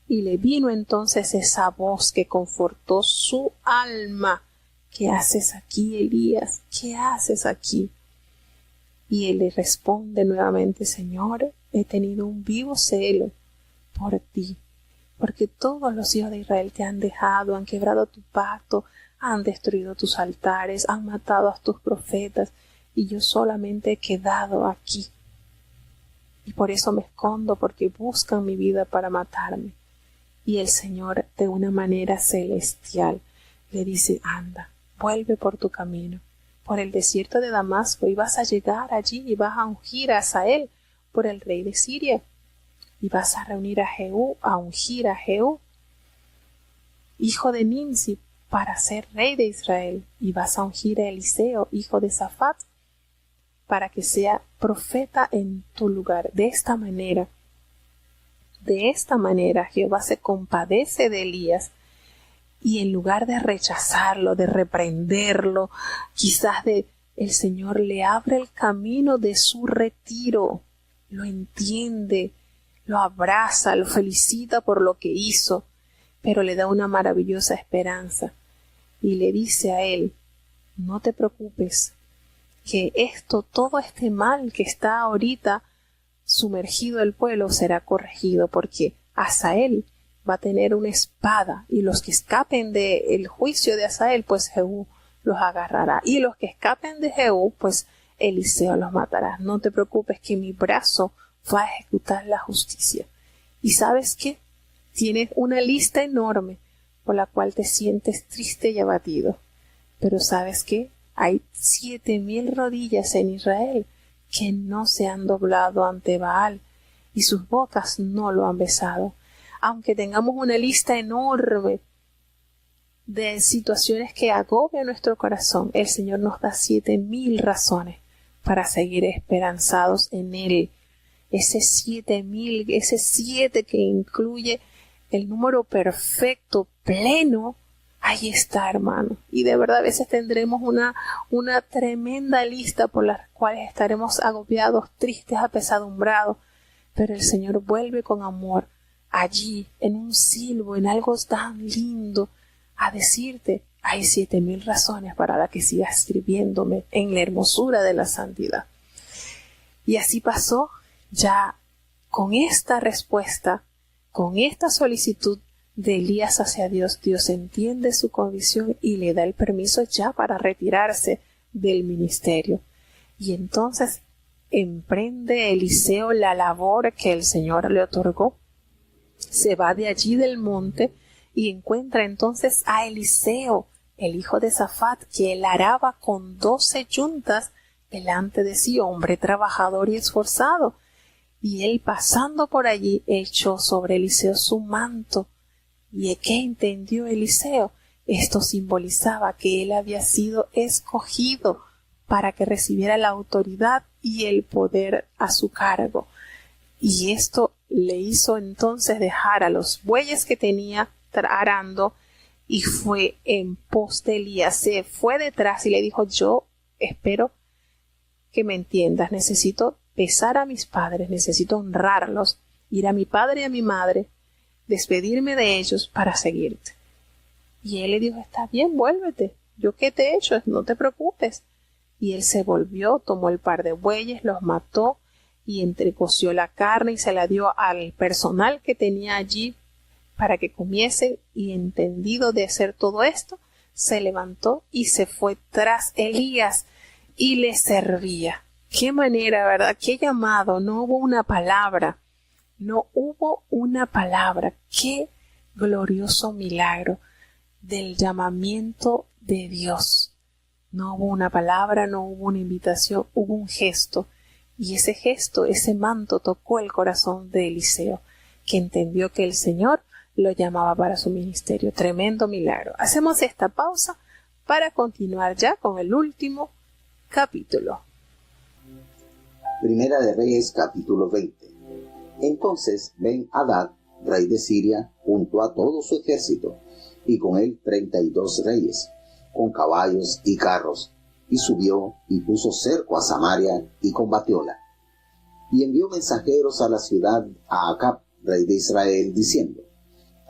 Y le vino entonces esa voz que confortó su alma: ¿qué haces aquí, Elías? ¿Qué haces aquí? Y él le responde nuevamente: Señor, he tenido un vivo celo por ti, porque todos los hijos de Israel te han dejado, han quebrado tu pacto, han destruido tus altares, han matado a tus profetas, y yo solamente he quedado aquí. Y por eso me escondo, porque buscan mi vida para matarme. Y el Señor, de una manera celestial, le dice: anda, vuelve por tu camino, por el desierto de Damasco, y vas a llegar allí y vas a ungir a Hazael por el rey de Siria. Y vas a reunir a Jehú, a ungir a Jehú, hijo de Nimsi, para ser rey de Israel, y vas a ungir a Eliseo, hijo de Safat, para que sea profeta en tu lugar. De esta manera Jehová se compadece de Elías, y en lugar de rechazarlo, de reprenderlo, quizás el Señor le abre el camino de su retiro, lo entiende, lo abraza, lo felicita por lo que hizo, pero le da una maravillosa esperanza. Y le dice a él: no te preocupes, que todo este mal que está ahorita sumergido el pueblo será corregido, porque Hazael va a tener una espada, y los que escapen del juicio de Hazael, pues Jehú los agarrará, y los que escapen de Jehú, pues Eliseo los matará. No te preocupes, que mi brazo va a ejecutar la justicia. ¿Y sabes qué? Tienes una lista enorme por la cual te sientes triste y abatido. Pero ¿sabes qué? Hay 7,000 rodillas en Israel que no se han doblado ante Baal, y sus bocas no lo han besado. Aunque tengamos una lista enorme de situaciones que agobian nuestro corazón, el Señor nos da 7,000 razones para seguir esperanzados en Él. Ese 7,000, ese 7 que incluye el número perfecto, pleno, ahí está, hermano. Y de verdad a veces tendremos una tremenda lista por las cuales estaremos agobiados, tristes, apesadumbrados, pero el Señor vuelve con amor allí, en un silbo, en algo tan lindo, a decirte: hay 7000 razones para la que sigas escribiéndome en la hermosura de la santidad. Y así pasó. Ya con esta respuesta, con esta solicitud de Elías hacia Dios, Dios entiende su condición y le da el permiso ya para retirarse del ministerio. Y entonces emprende Eliseo la labor que el Señor le otorgó. Se va de allí del monte y encuentra entonces a Eliseo, el hijo de Safat, que él araba con 12 yuntas delante de sí, hombre trabajador y esforzado. Y él, pasando por allí, echó sobre Eliseo su manto. ¿Y qué entendió Eliseo? Esto simbolizaba que él había sido escogido para que recibiera la autoridad y el poder a su cargo. Y esto le hizo entonces dejar a los bueyes que tenía arando y fue en pos de Elías. Se fue detrás y le dijo: yo espero que me entiendas, necesito besar a mis padres, necesito honrarlos, ir a mi padre y a mi madre, despedirme de ellos para seguirte. Y él le dijo: está bien, vuélvete, yo qué te he hecho, no te preocupes. Y él se volvió, tomó el par de bueyes, los mató y entrecoció la carne y se la dio al personal que tenía allí para que comiese, y entendido de hacer todo esto, se levantó y se fue tras Elías y le servía. Qué manera, ¿verdad? Qué llamado. No hubo una palabra. No hubo una palabra. Qué glorioso milagro del llamamiento de Dios. No hubo una palabra, no hubo una invitación, hubo un gesto. Y ese gesto, ese manto tocó el corazón de Eliseo, que entendió que el Señor lo llamaba para su ministerio. Tremendo milagro. Hacemos esta pausa para continuar ya con el último capítulo. Primera de Reyes, capítulo 20. Entonces Ben-Hadad, rey de Siria, juntó a todo su ejército, y con él 32 reyes, con caballos y carros, y subió y puso cerco a Samaria y combatióla. Y envió mensajeros a la ciudad a Acab, rey de Israel, diciendo: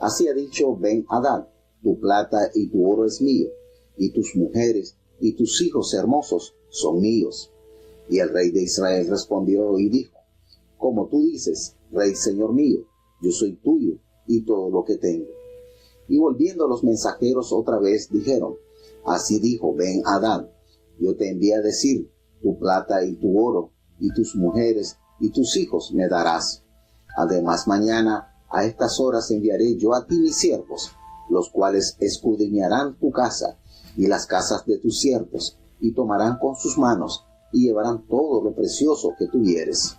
así ha dicho Ben-Hadad: tu plata y tu oro es mío, y tus mujeres y tus hijos hermosos son míos. Y el rey de Israel respondió y dijo: como tú dices, rey señor mío, yo soy tuyo y todo lo que tengo. Y volviendo los mensajeros otra vez dijeron: así dijo Ben-Hadad: yo te envié a decir, tu plata y tu oro, y tus mujeres y tus hijos me darás. Además mañana a estas horas enviaré yo a ti mis siervos, los cuales escudriñarán tu casa y las casas de tus siervos, y tomarán con sus manos y llevarán todo lo precioso que tuvieres.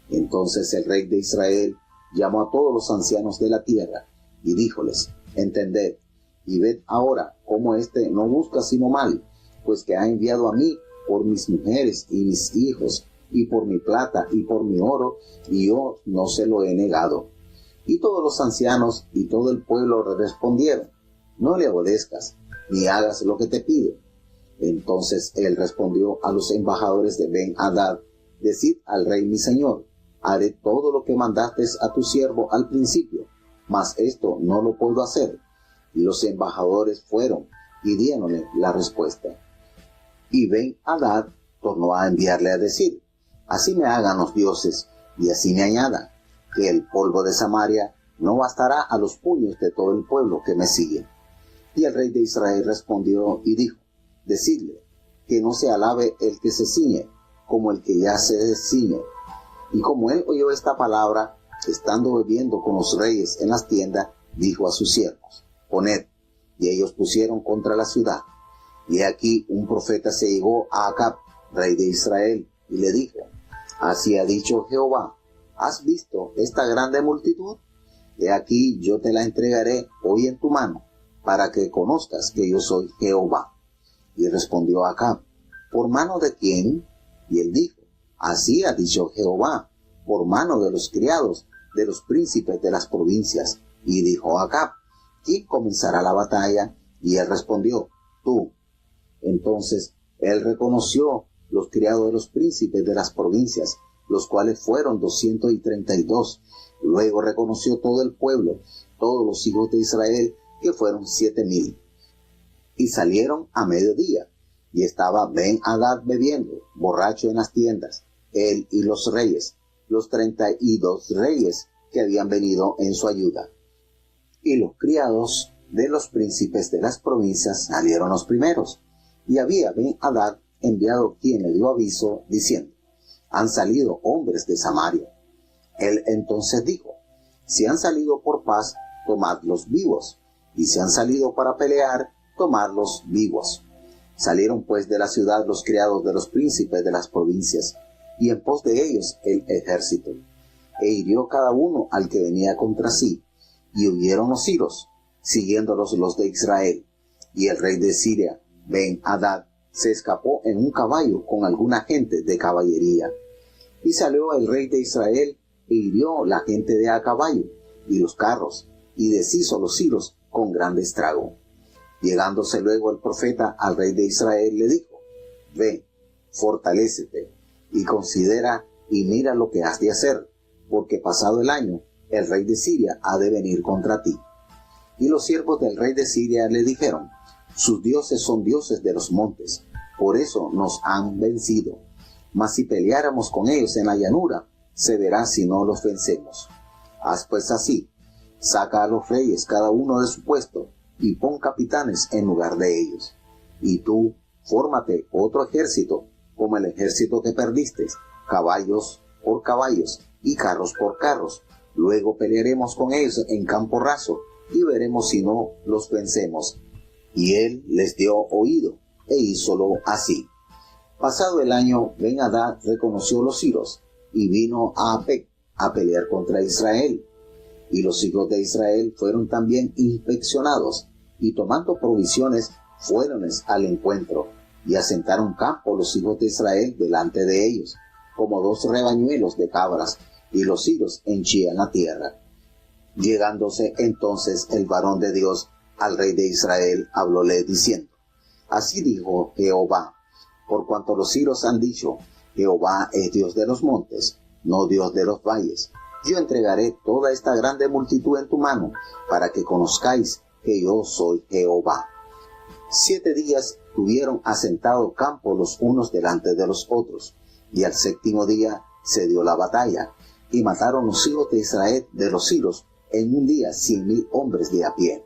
Entonces el rey de Israel llamó a todos los ancianos de la tierra y díjoles: entended y ved ahora cómo éste no busca sino mal, pues que ha enviado a mí por mis mujeres y mis hijos, y por mi plata y por mi oro, y yo no se lo he negado. Y todos los ancianos y todo el pueblo le respondieron: no le obedezcas, ni hagas lo que te pide. Entonces él respondió a los embajadores de Ben-Hadad: decid al rey mi señor, haré todo lo que mandaste a tu siervo al principio, mas esto no lo puedo hacer. Y los embajadores fueron y diéronle la respuesta. Y Ben-Hadad tornó a enviarle a decir: así me hagan los dioses, y así me añadan, que el polvo de Samaria no bastará a los puños de todo el pueblo que me sigue. Y el rey de Israel respondió y dijo: decidle que no se alabe el que se ciñe, como el que ya se ciñe. Y como él oyó esta palabra, estando bebiendo con los reyes en las tiendas, dijo a sus siervos: poned. Y ellos pusieron contra la ciudad. Y aquí un profeta se llegó a Acab, rey de Israel, y le dijo: así ha dicho Jehová: ¿has visto esta grande multitud? He aquí yo te la entregaré hoy en tu mano, para que conozcas que yo soy Jehová. Y respondió Acab: ¿por mano de quién? Y él dijo: así ha dicho Jehová: por mano de los criados de los príncipes de las provincias. Y dijo Acab: ¿quién comenzará la batalla? Y él respondió: tú. Entonces él reconoció los criados de los príncipes de las provincias, los cuales fueron 232. Luego reconoció todo el pueblo, todos los hijos de Israel, que fueron 7000. Y salieron a mediodía, y estaba Ben-Hadad bebiendo, borracho en las tiendas, él y los reyes, los 32 reyes que habían venido en su ayuda. Y los criados de los príncipes de las provincias salieron los primeros, y había Ben-Hadad enviado quien le dio aviso, diciendo: han salido hombres de Samaria. Él entonces dijo: si han salido por paz, tomadlos vivos, y si han salido para pelear, tomadlos vivos. Salieron pues de la ciudad los criados de los príncipes de las provincias, y en pos de ellos el ejército, e hirió cada uno al que venía contra sí, y huyeron los siros, siguiéndolos los de Israel. Y el rey de Siria, Ben-Hadad, se escapó en un caballo con alguna gente de caballería. Y salió el rey de Israel e hirió la gente de a caballo y los carros, y deshizo los siros con grande estrago. Llegándose luego el profeta al rey de Israel, le dijo: ve, fortalécete, y considera y mira lo que has de hacer, porque pasado el año el rey de Siria ha de venir contra ti. Y los siervos del rey de Siria le dijeron: sus dioses son dioses de los montes, por eso nos han vencido. Mas si peleáramos con ellos en la llanura, se verá si no los vencemos. Haz pues así: saca a los reyes cada uno de su puesto, y pon capitanes en lugar de ellos. Y tú, fórmate otro ejército, como el ejército que perdiste, caballos por caballos, y carros por carros. Luego pelearemos con ellos en campo raso, y veremos si no los vencemos. Y él les dio oído, e hízolo así. Pasado el año, Ben-Hadad reconoció los siros, y vino a Apec a pelear contra Israel. Y los hijos de Israel fueron también inspeccionados, y tomando provisiones, fuéronles al encuentro, y asentaron campo los hijos de Israel delante de ellos, como 2 rebañuelos de cabras, y los siros henchían la tierra. Llegándose entonces el varón de Dios al rey de Israel, hablóle diciendo: así dijo Jehová, por cuanto los siros han dicho: Jehová es Dios de los montes, no Dios de los valles, yo entregaré toda esta grande multitud en tu mano, para que conozcáis que yo soy Jehová. 7 días tuvieron asentado campo los unos delante de los otros, y al 7º día se dio la batalla, y mataron los hijos de Israel de los siros en un día 100,000 hombres de a pie.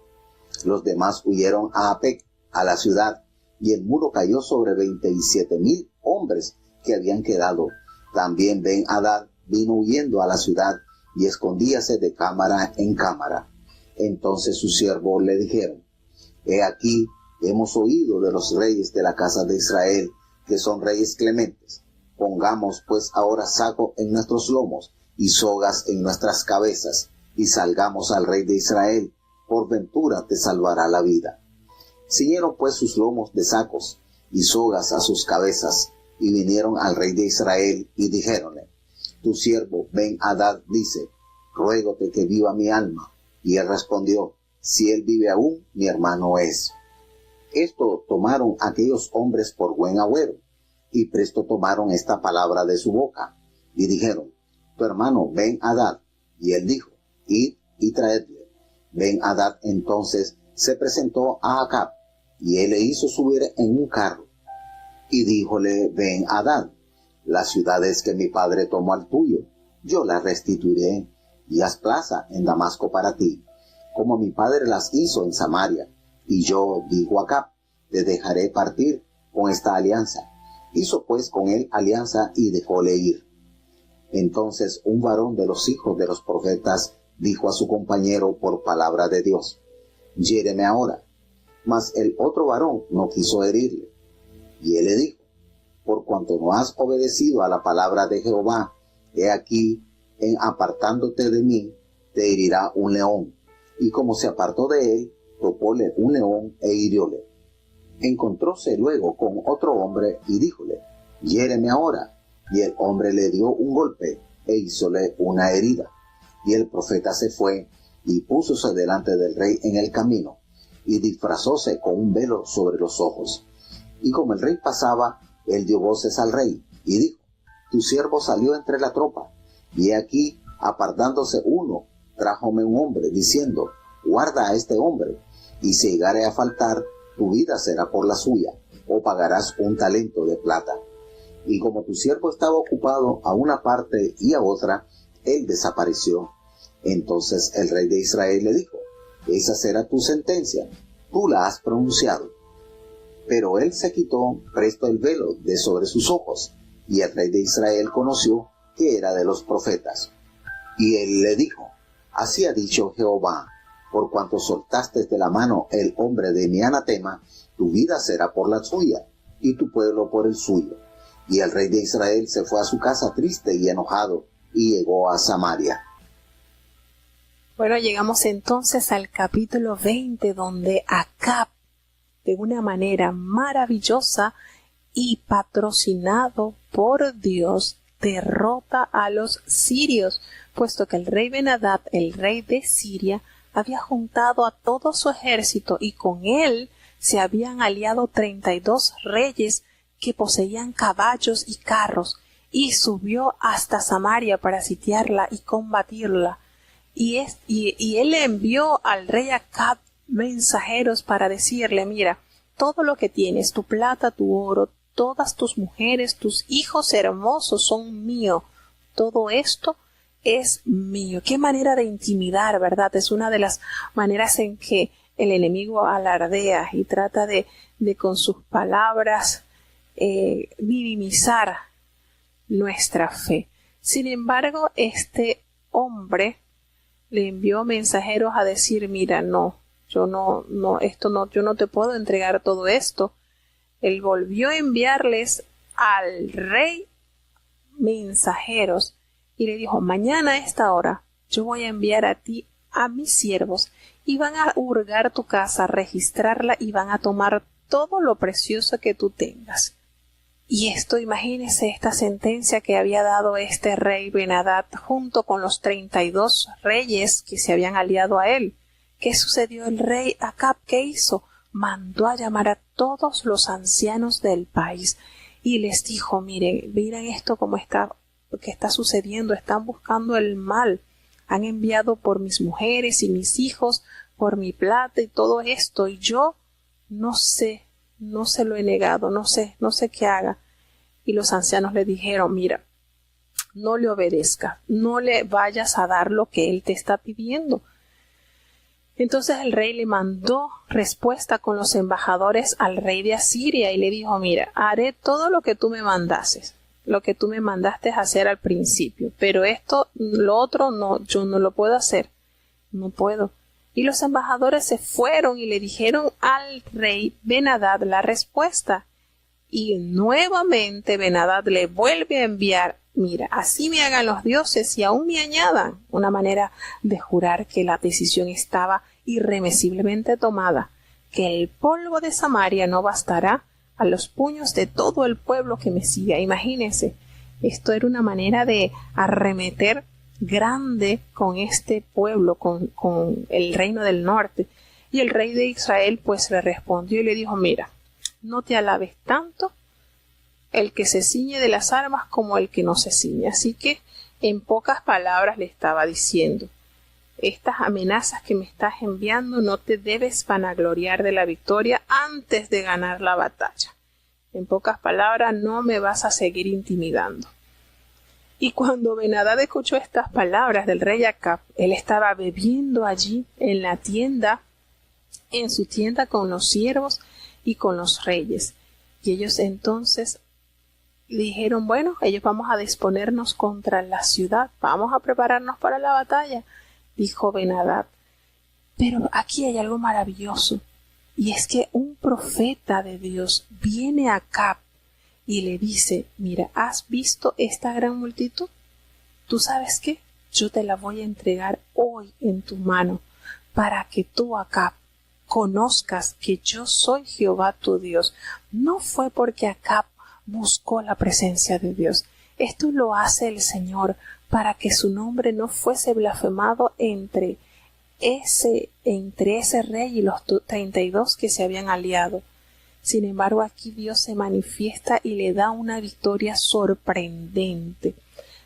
Los demás huyeron a Apec, a la ciudad, y el muro cayó sobre 27,000 hombres que habían quedado. También Ben-Hadad vino huyendo a la ciudad, y escondíase de cámara en cámara. Entonces sus siervos le dijeron: he aquí, hemos oído de los reyes de la casa de Israel, que son reyes clementes. Pongamos pues ahora saco en nuestros lomos, y sogas en nuestras cabezas, y salgamos al rey de Israel, por ventura te salvará la vida. Ciñeron pues sus lomos de sacos, y sogas a sus cabezas, y vinieron al rey de Israel, y dijéronle: tu siervo Ben-Hadad dice: ruégote que viva mi alma. Y él respondió: si él vive aún, mi hermano es. Esto tomaron aquellos hombres por buen agüero, y presto tomaron esta palabra de su boca, y dijeron: tu hermano Ben-Hadad. Y él dijo: id y traedle. Ben-Hadad entonces se presentó a Acab, y él le hizo subir en un carro. Y díjole Ben-Hadad: las ciudades que mi padre tomó al tuyo, yo las restituiré, y haz plaza en Damasco para ti, como mi padre las hizo en Samaria. Y yo, dijo Acab, te dejaré partir con esta alianza. Hizo pues con él alianza y dejóle ir. Entonces un varón de los hijos de los profetas dijo a su compañero por palabra de Dios: hiéreme ahora. Mas el otro varón no quiso herirle. Y él le dijo: por cuanto no has obedecido a la palabra de Jehová, he aquí, en apartándote de mí, te herirá un león. Y como se apartó de él, topóle un león e hirióle. Encontróse luego con otro hombre y díjole: hiéreme ahora. Y el hombre le dio un golpe e hízole una herida. Y el profeta se fue y púsose delante del rey en el camino, y disfrazóse con un velo sobre los ojos. Y como el rey pasaba, él dio voces al rey, y dijo: tu siervo salió entre la tropa, y he aquí, apartándose uno, trájome un hombre, diciendo: guarda a este hombre, y si llegare a faltar, tu vida será por la suya, o pagarás un talento de plata. Y como tu siervo estaba ocupado a una parte y a otra, él desapareció. Entonces el rey de Israel le dijo: esa será tu sentencia, tú la has pronunciado. Pero él se quitó presto el velo de sobre sus ojos, y el rey de Israel conoció que era de los profetas. Y él le dijo: así ha dicho Jehová, por cuanto soltaste de la mano el hombre de mi anatema, tu vida será por la suya, y tu pueblo por el suyo. Y el rey de Israel se fue a su casa triste y enojado, y llegó a Samaria. Bueno, llegamos entonces al capítulo 20, donde Acab, de una manera maravillosa y patrocinado por Dios, derrota a los sirios, puesto que el rey Ben-Hadad, el rey de Siria, había juntado a todo su ejército y con él se habían aliado 32 reyes que poseían caballos y carros, y subió hasta Samaria para sitiarla y combatirla. Y él le envió al rey Acab mensajeros para decirle: mira, todo lo que tienes, tu plata, tu oro, todas tus mujeres, tus hijos hermosos son míos. Todo esto es mío. Qué manera de intimidar, ¿verdad? Es una de las maneras en que el enemigo alardea y trata de con sus palabras minimizar nuestra fe. Sin embargo, este hombre le envió mensajeros a decir: mira, yo no te puedo entregar todo esto. Él volvió a enviarles al rey mensajeros y le dijo: mañana a esta hora yo voy a enviar a ti a mis siervos y van a hurgar tu casa, registrarla y van a tomar todo lo precioso que tú tengas. Y esto, imagínese esta sentencia que había dado este rey Ben-Hadad junto con los 32 reyes que se habían aliado a él. ¿Qué sucedió? El rey Acab, ¿qué hizo? Mandó a llamar a todos los ancianos del país y les dijo: miren esto como que está sucediendo, están buscando el mal, han enviado por mis mujeres y mis hijos, por mi plata y todo esto, y yo no se lo he negado, no sé qué haga. Y los ancianos le dijeron: mira, no le obedezcas, no le vayas a dar lo que él te está pidiendo. Entonces el rey le mandó respuesta con los embajadores al rey de Asiria y le dijo: mira, haré todo lo que tú me mandases, lo que tú me mandaste hacer al principio, pero lo otro no, yo no lo puedo hacer, no puedo. Y los embajadores se fueron y le dijeron al rey Ben-Hadad la respuesta. Y nuevamente Ben-Hadad le vuelve a enviar: mira, así me hagan los dioses y aún me añadan. Una manera de jurar que la decisión estaba irremisiblemente tomada, que el polvo de Samaria no bastará a los puños de todo el pueblo que me siga. Imagínense, esto era una manera de arremeter grande con este pueblo, con el reino del norte. Y el rey de Israel pues le respondió y le dijo: mira, no te alabes tanto el que se ciñe de las armas como el que no se ciñe. Así que, en pocas palabras le estaba diciendo: estas amenazas que me estás enviando, no te debes vanagloriar de la victoria antes de ganar la batalla. En pocas palabras, no me vas a seguir intimidando. Y cuando Ben-Hadad escuchó estas palabras del rey Acab, él estaba bebiendo allí en la tienda, en su tienda con los siervos y con los reyes. Y ellos entonces dijeron: bueno, ellos vamos a disponernos contra la ciudad, vamos a prepararnos para la batalla. Dijo Ben-Hadad: pero aquí hay algo maravilloso, y es que un profeta de Dios viene a Acab y le dice: mira, ¿has visto esta gran multitud? ¿Tú sabes qué? Yo te la voy a entregar hoy en tu mano, para que tú, Acab, conozcas que yo soy Jehová tu Dios. No fue porque Acab buscó la presencia de Dios. Esto lo hace el Señor para que su nombre no fuese blasfemado entre ese rey y los 32 que se habían aliado. Sin embargo, aquí Dios se manifiesta y le da una victoria sorprendente,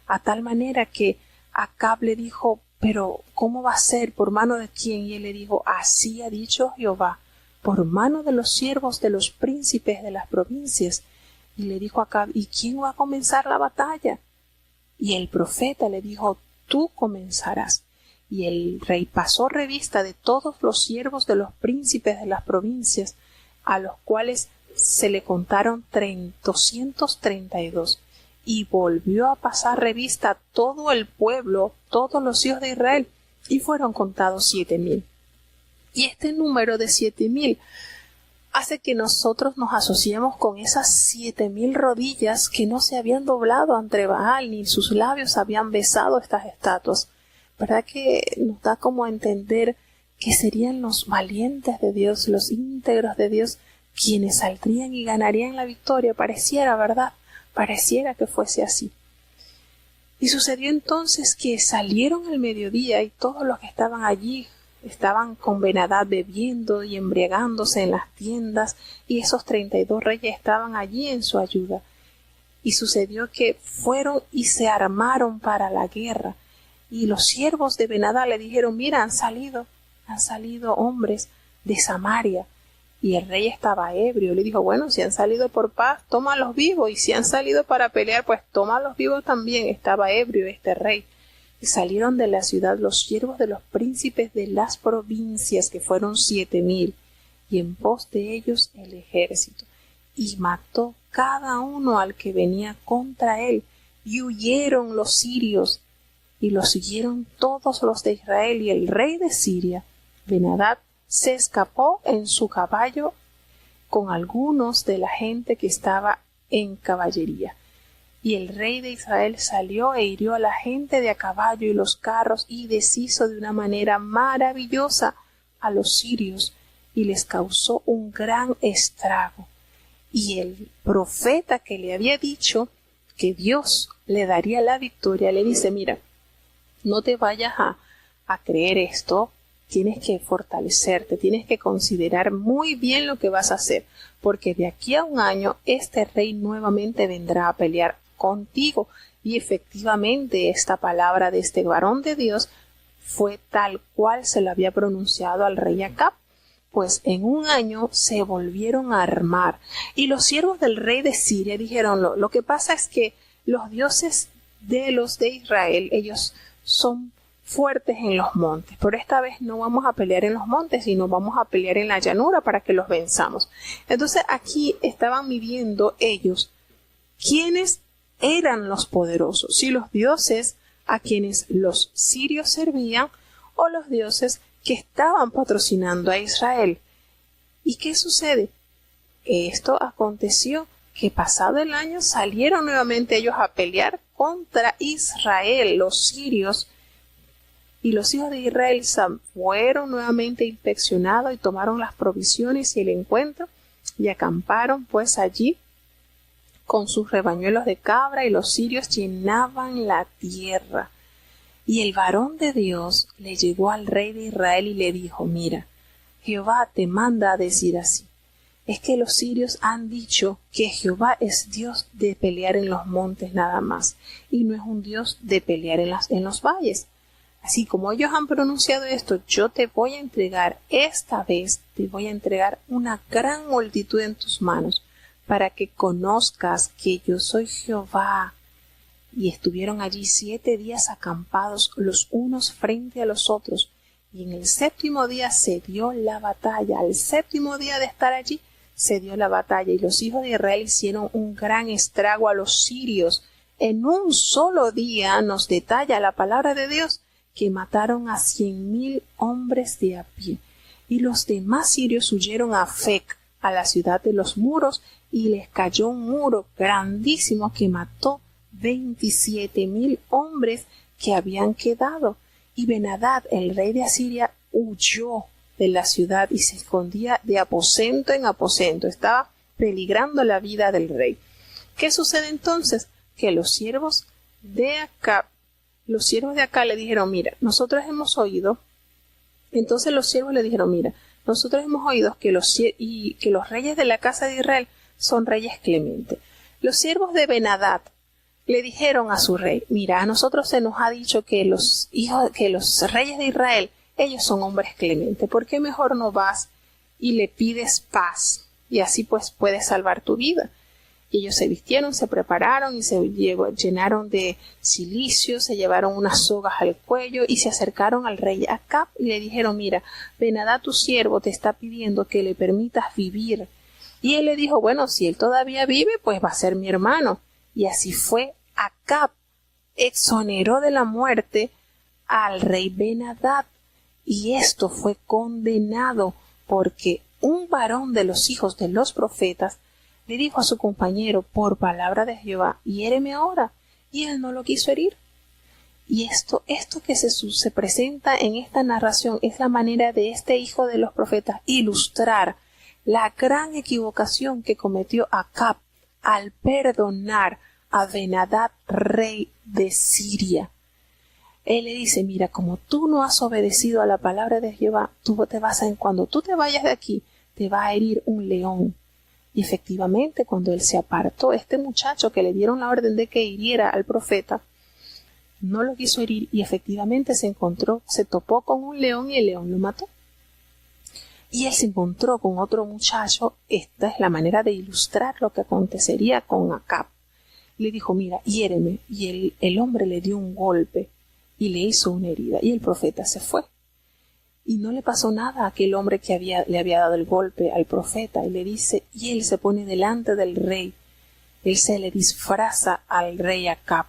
a tal manera que Acab le dijo: pero ¿cómo va a ser? ¿Por mano de quién? Y él le dijo: así ha dicho Jehová, por mano de los siervos de los príncipes de las provincias. Y le dijo a Acab: ¿y quién va a comenzar la batalla? Y el profeta le dijo: tú comenzarás. Y el rey pasó revista de todos los siervos de los príncipes de las provincias, a los cuales se le contaron 232, y volvió a pasar revista a todo el pueblo, todos los hijos de Israel, y fueron contados 7,000. Y este número de 7,000 hace que nosotros nos asociemos con esas 7,000 rodillas que no se habían doblado ante Baal, ni sus labios habían besado estas estatuas. ¿Verdad que nos da como a entender que serían los valientes de Dios, los íntegros de Dios, quienes saldrían y ganarían la victoria? Pareciera, ¿verdad? Pareciera que fuese así. Y sucedió entonces que salieron al mediodía, y todos los que estaban allí estaban con Ben-Hadad bebiendo y embriagándose en las tiendas, y esos 32 reyes estaban allí en su ayuda. Y sucedió que fueron y se armaron para la guerra. Y los siervos de Ben-Hadad le dijeron: mira, han salido hombres de Samaria. Y el rey estaba ebrio. Le dijo: bueno, si han salido por paz, tómalos vivos. Y si han salido para pelear, pues tómalos vivos también. Estaba ebrio este rey. Y salieron de la ciudad los siervos de los príncipes de las provincias, que fueron 7,000, y en pos de ellos el ejército. Y mató cada uno al que venía contra él. Y huyeron los sirios, y los siguieron todos los de Israel. Y el rey de Siria, Ben-Hadad, se escapó en su caballo con algunos de la gente que estaba en caballería. Y el rey de Israel salió e hirió a la gente de a caballo y los carros, y deshizo de una manera maravillosa a los sirios, y les causó un gran estrago. Y el profeta que le había dicho que Dios le daría la victoria, le dice: mira, no te vayas a creer esto. Tienes que fortalecerte, tienes que considerar muy bien lo que vas a hacer, porque de aquí a un año este rey nuevamente vendrá a pelear contigo. Y efectivamente esta palabra de este varón de Dios fue tal cual se lo había pronunciado al rey Acab. Pues en un año se volvieron a armar. Y los siervos del rey de Siria dijeron: lo que pasa es que los dioses de los de Israel, ellos son fuertes en los montes, pero esta vez no vamos a pelear en los montes, sino vamos a pelear en la llanura para que los venzamos. Entonces aquí estaban midiendo ellos quiénes eran los poderosos, si los dioses a quienes los sirios servían o los dioses que estaban patrocinando a Israel. ¿Y qué sucede? Esto aconteció que pasado el año salieron nuevamente ellos a pelear contra Israel, los sirios. Y los hijos de Israel fueron nuevamente inspeccionados y tomaron las provisiones y el encuentro, y acamparon pues allí con sus rebañuelos de cabra, y los sirios llenaban la tierra. Y el varón de Dios le llegó al rey de Israel y le dijo: mira, Jehová te manda a decir así: es que los sirios han dicho que Jehová es Dios de pelear en los montes nada más, y no es un Dios de pelear en los valles. Así como ellos han pronunciado esto, yo te voy a entregar, esta vez te voy a entregar una gran multitud en tus manos, para que conozcas que yo soy Jehová. Y estuvieron allí 7 días acampados los unos frente a los otros, y en el 7º día se dio la batalla. Al 7º día de estar allí se dio la batalla, y los hijos de Israel hicieron un gran estrago a los sirios. En un solo día, nos detalla la palabra de Dios, que mataron a 100,000 hombres de a pie. Y los demás sirios huyeron a Afec, a la ciudad de los muros, y les cayó un muro grandísimo que mató 27,000 hombres que habían quedado. Y Ben-Hadad, el rey de Asiria, huyó de la ciudad y se escondía de aposento en aposento. Estaba peligrando la vida del rey. ¿Qué sucede entonces? Que los siervos de Acab le dijeron: mira, nosotros hemos oído. Entonces los siervos le dijeron: mira, nosotros hemos oído que los reyes de la casa de Israel son reyes clementes. Los siervos de Ben-Hadad le dijeron a su rey: mira, a nosotros se nos ha dicho que los reyes de Israel, ellos son hombres clementes. ¿Por qué mejor no vas y le pides paz, y así pues puedes salvar tu vida. Y ellos se vistieron, se prepararon y se llenaron de cilicio, se llevaron unas sogas al cuello y se acercaron al rey Acab y le dijeron: mira, Ben-Hadad tu siervo te está pidiendo que le permitas vivir. Y él le dijo: bueno, si él todavía vive, pues va a ser mi hermano. Y así fue. Acab exoneró de la muerte al rey Ben-Hadad, y esto fue condenado porque un varón de los hijos de los profetas le dijo a su compañero por palabra de Jehová: hiéreme ahora, y él no lo quiso herir. Y esto que se presenta en esta narración es la manera de este hijo de los profetas ilustrar la gran equivocación que cometió Acab al perdonar a Ben-Hadad, rey de Siria. Él le dice: mira, como tú no has obedecido a la palabra de Jehová, cuando tú te vayas de aquí, te va a herir un león. Y efectivamente, cuando él se apartó, este muchacho que le dieron la orden de que hiriera al profeta, no lo quiso herir, y efectivamente se topó con un león y el león lo mató. Y él se encontró con otro muchacho. Esta es la manera de ilustrar lo que acontecería con Acab. Le dijo: mira, hiéreme. Y el hombre le dio un golpe y le hizo una herida, y el profeta se fue. Y no le pasó nada a aquel hombre que le había dado el golpe al profeta. Y le dice, y él se pone delante del rey. Él se le disfraza al rey Acab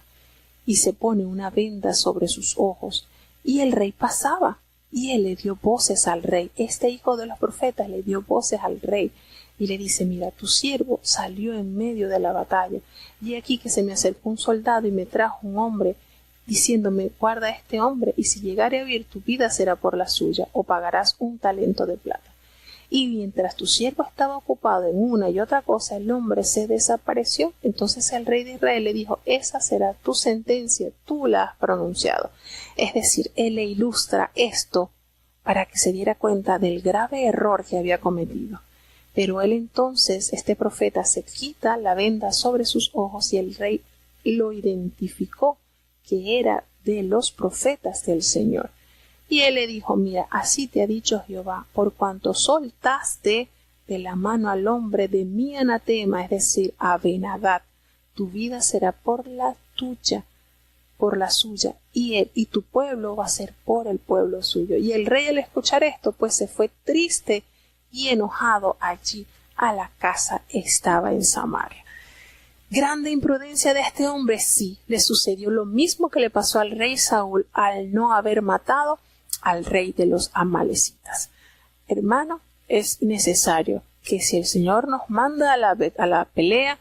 y se pone una venda sobre sus ojos. Y el rey pasaba, y él le dio voces al rey. Este hijo de los profetas le dio voces al rey. Y le dice: mira, tu siervo salió en medio de la batalla. Y aquí que se me acercó un soldado y me trajo un hombre, diciéndome: guarda a este hombre, y si llegare a huir, tu vida será por la suya, o pagarás un talento de plata. Y mientras tu siervo estaba ocupado en una y otra cosa, el hombre se desapareció. Entonces el rey de Israel le dijo: esa será tu sentencia, tú la has pronunciado. Es decir, él le ilustra esto para que se diera cuenta del grave error que había cometido. Pero él entonces, este profeta, se quita la venda sobre sus ojos, y el rey lo identificó que era de los profetas del Señor. Y él le dijo: mira, así te ha dicho Jehová, por cuanto soltaste de la mano al hombre de mi anatema, es decir, a Ben-Hadad, tu vida será por la suya, y tu pueblo va a ser por el pueblo suyo. Y el rey, al escuchar esto, pues se fue triste y enojado allí a la casa. Estaba en Samaria. Grande imprudencia de este hombre. Sí, le sucedió lo mismo que le pasó al rey Saúl al no haber matado al rey de los amalecitas. Hermano, es necesario que si el Señor nos manda a la pelea,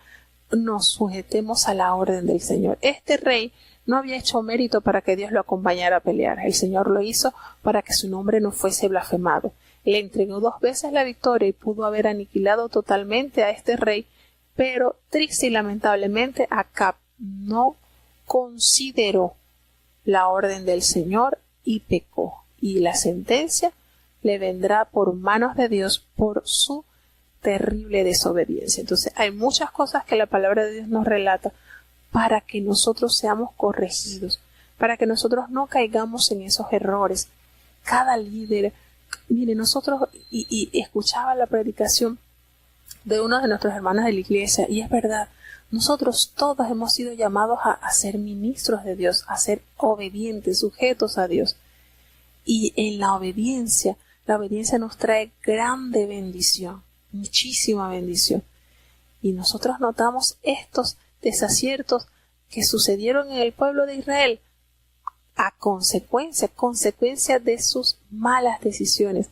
nos sujetemos a la orden del Señor. Este rey no había hecho mérito para que Dios lo acompañara a pelear. El Señor lo hizo para que su nombre no fuese blasfemado. Le entregó 2 veces la victoria y pudo haber aniquilado totalmente a este rey, pero triste y lamentablemente Acab no consideró la orden del Señor y pecó. Y la sentencia le vendrá por manos de Dios por su terrible desobediencia. Entonces hay muchas cosas que la palabra de Dios nos relata para que nosotros seamos corregidos, para que nosotros no caigamos en esos errores. Cada líder, mire, nosotros, y escuchaba la predicación de uno de nuestros hermanos de la iglesia, y es verdad, nosotros todos hemos sido llamados a ser ministros de Dios, a ser obedientes, sujetos a Dios. Y en la obediencia nos trae grande bendición, muchísima bendición. Y nosotros notamos estos desaciertos que sucedieron en el pueblo de Israel a consecuencia de sus malas decisiones.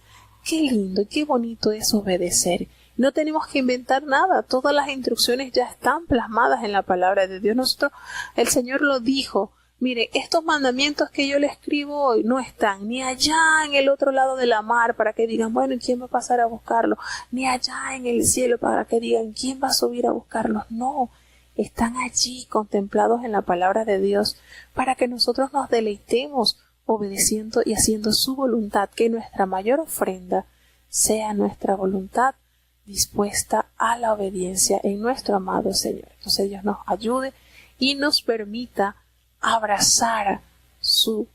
Qué lindo y qué bonito es obedecer. No tenemos que inventar nada, todas las instrucciones ya están plasmadas en la palabra de Dios. El Señor lo dijo. Mire, estos mandamientos que yo le escribo hoy no están ni allá en el otro lado de la mar para que digan, bueno, ¿y quién va a pasar a buscarlo? Ni allá en el cielo para que digan, ¿quién va a subir a buscarlos? No, están allí contemplados en la palabra de Dios para que nosotros nos deleitemos obedeciendo y haciendo su voluntad, que nuestra mayor ofrenda sea nuestra voluntad dispuesta a la obediencia en nuestro amado Señor. Entonces Dios nos ayude y nos permita abrazar su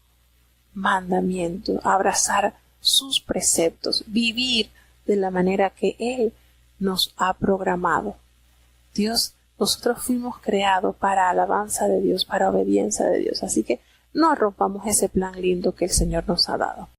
mandamiento, abrazar sus preceptos, vivir de la manera que Él nos ha programado. Nosotros fuimos creados para alabanza de Dios, para obediencia de Dios. Así que no rompamos ese plan lindo que el Señor nos ha dado.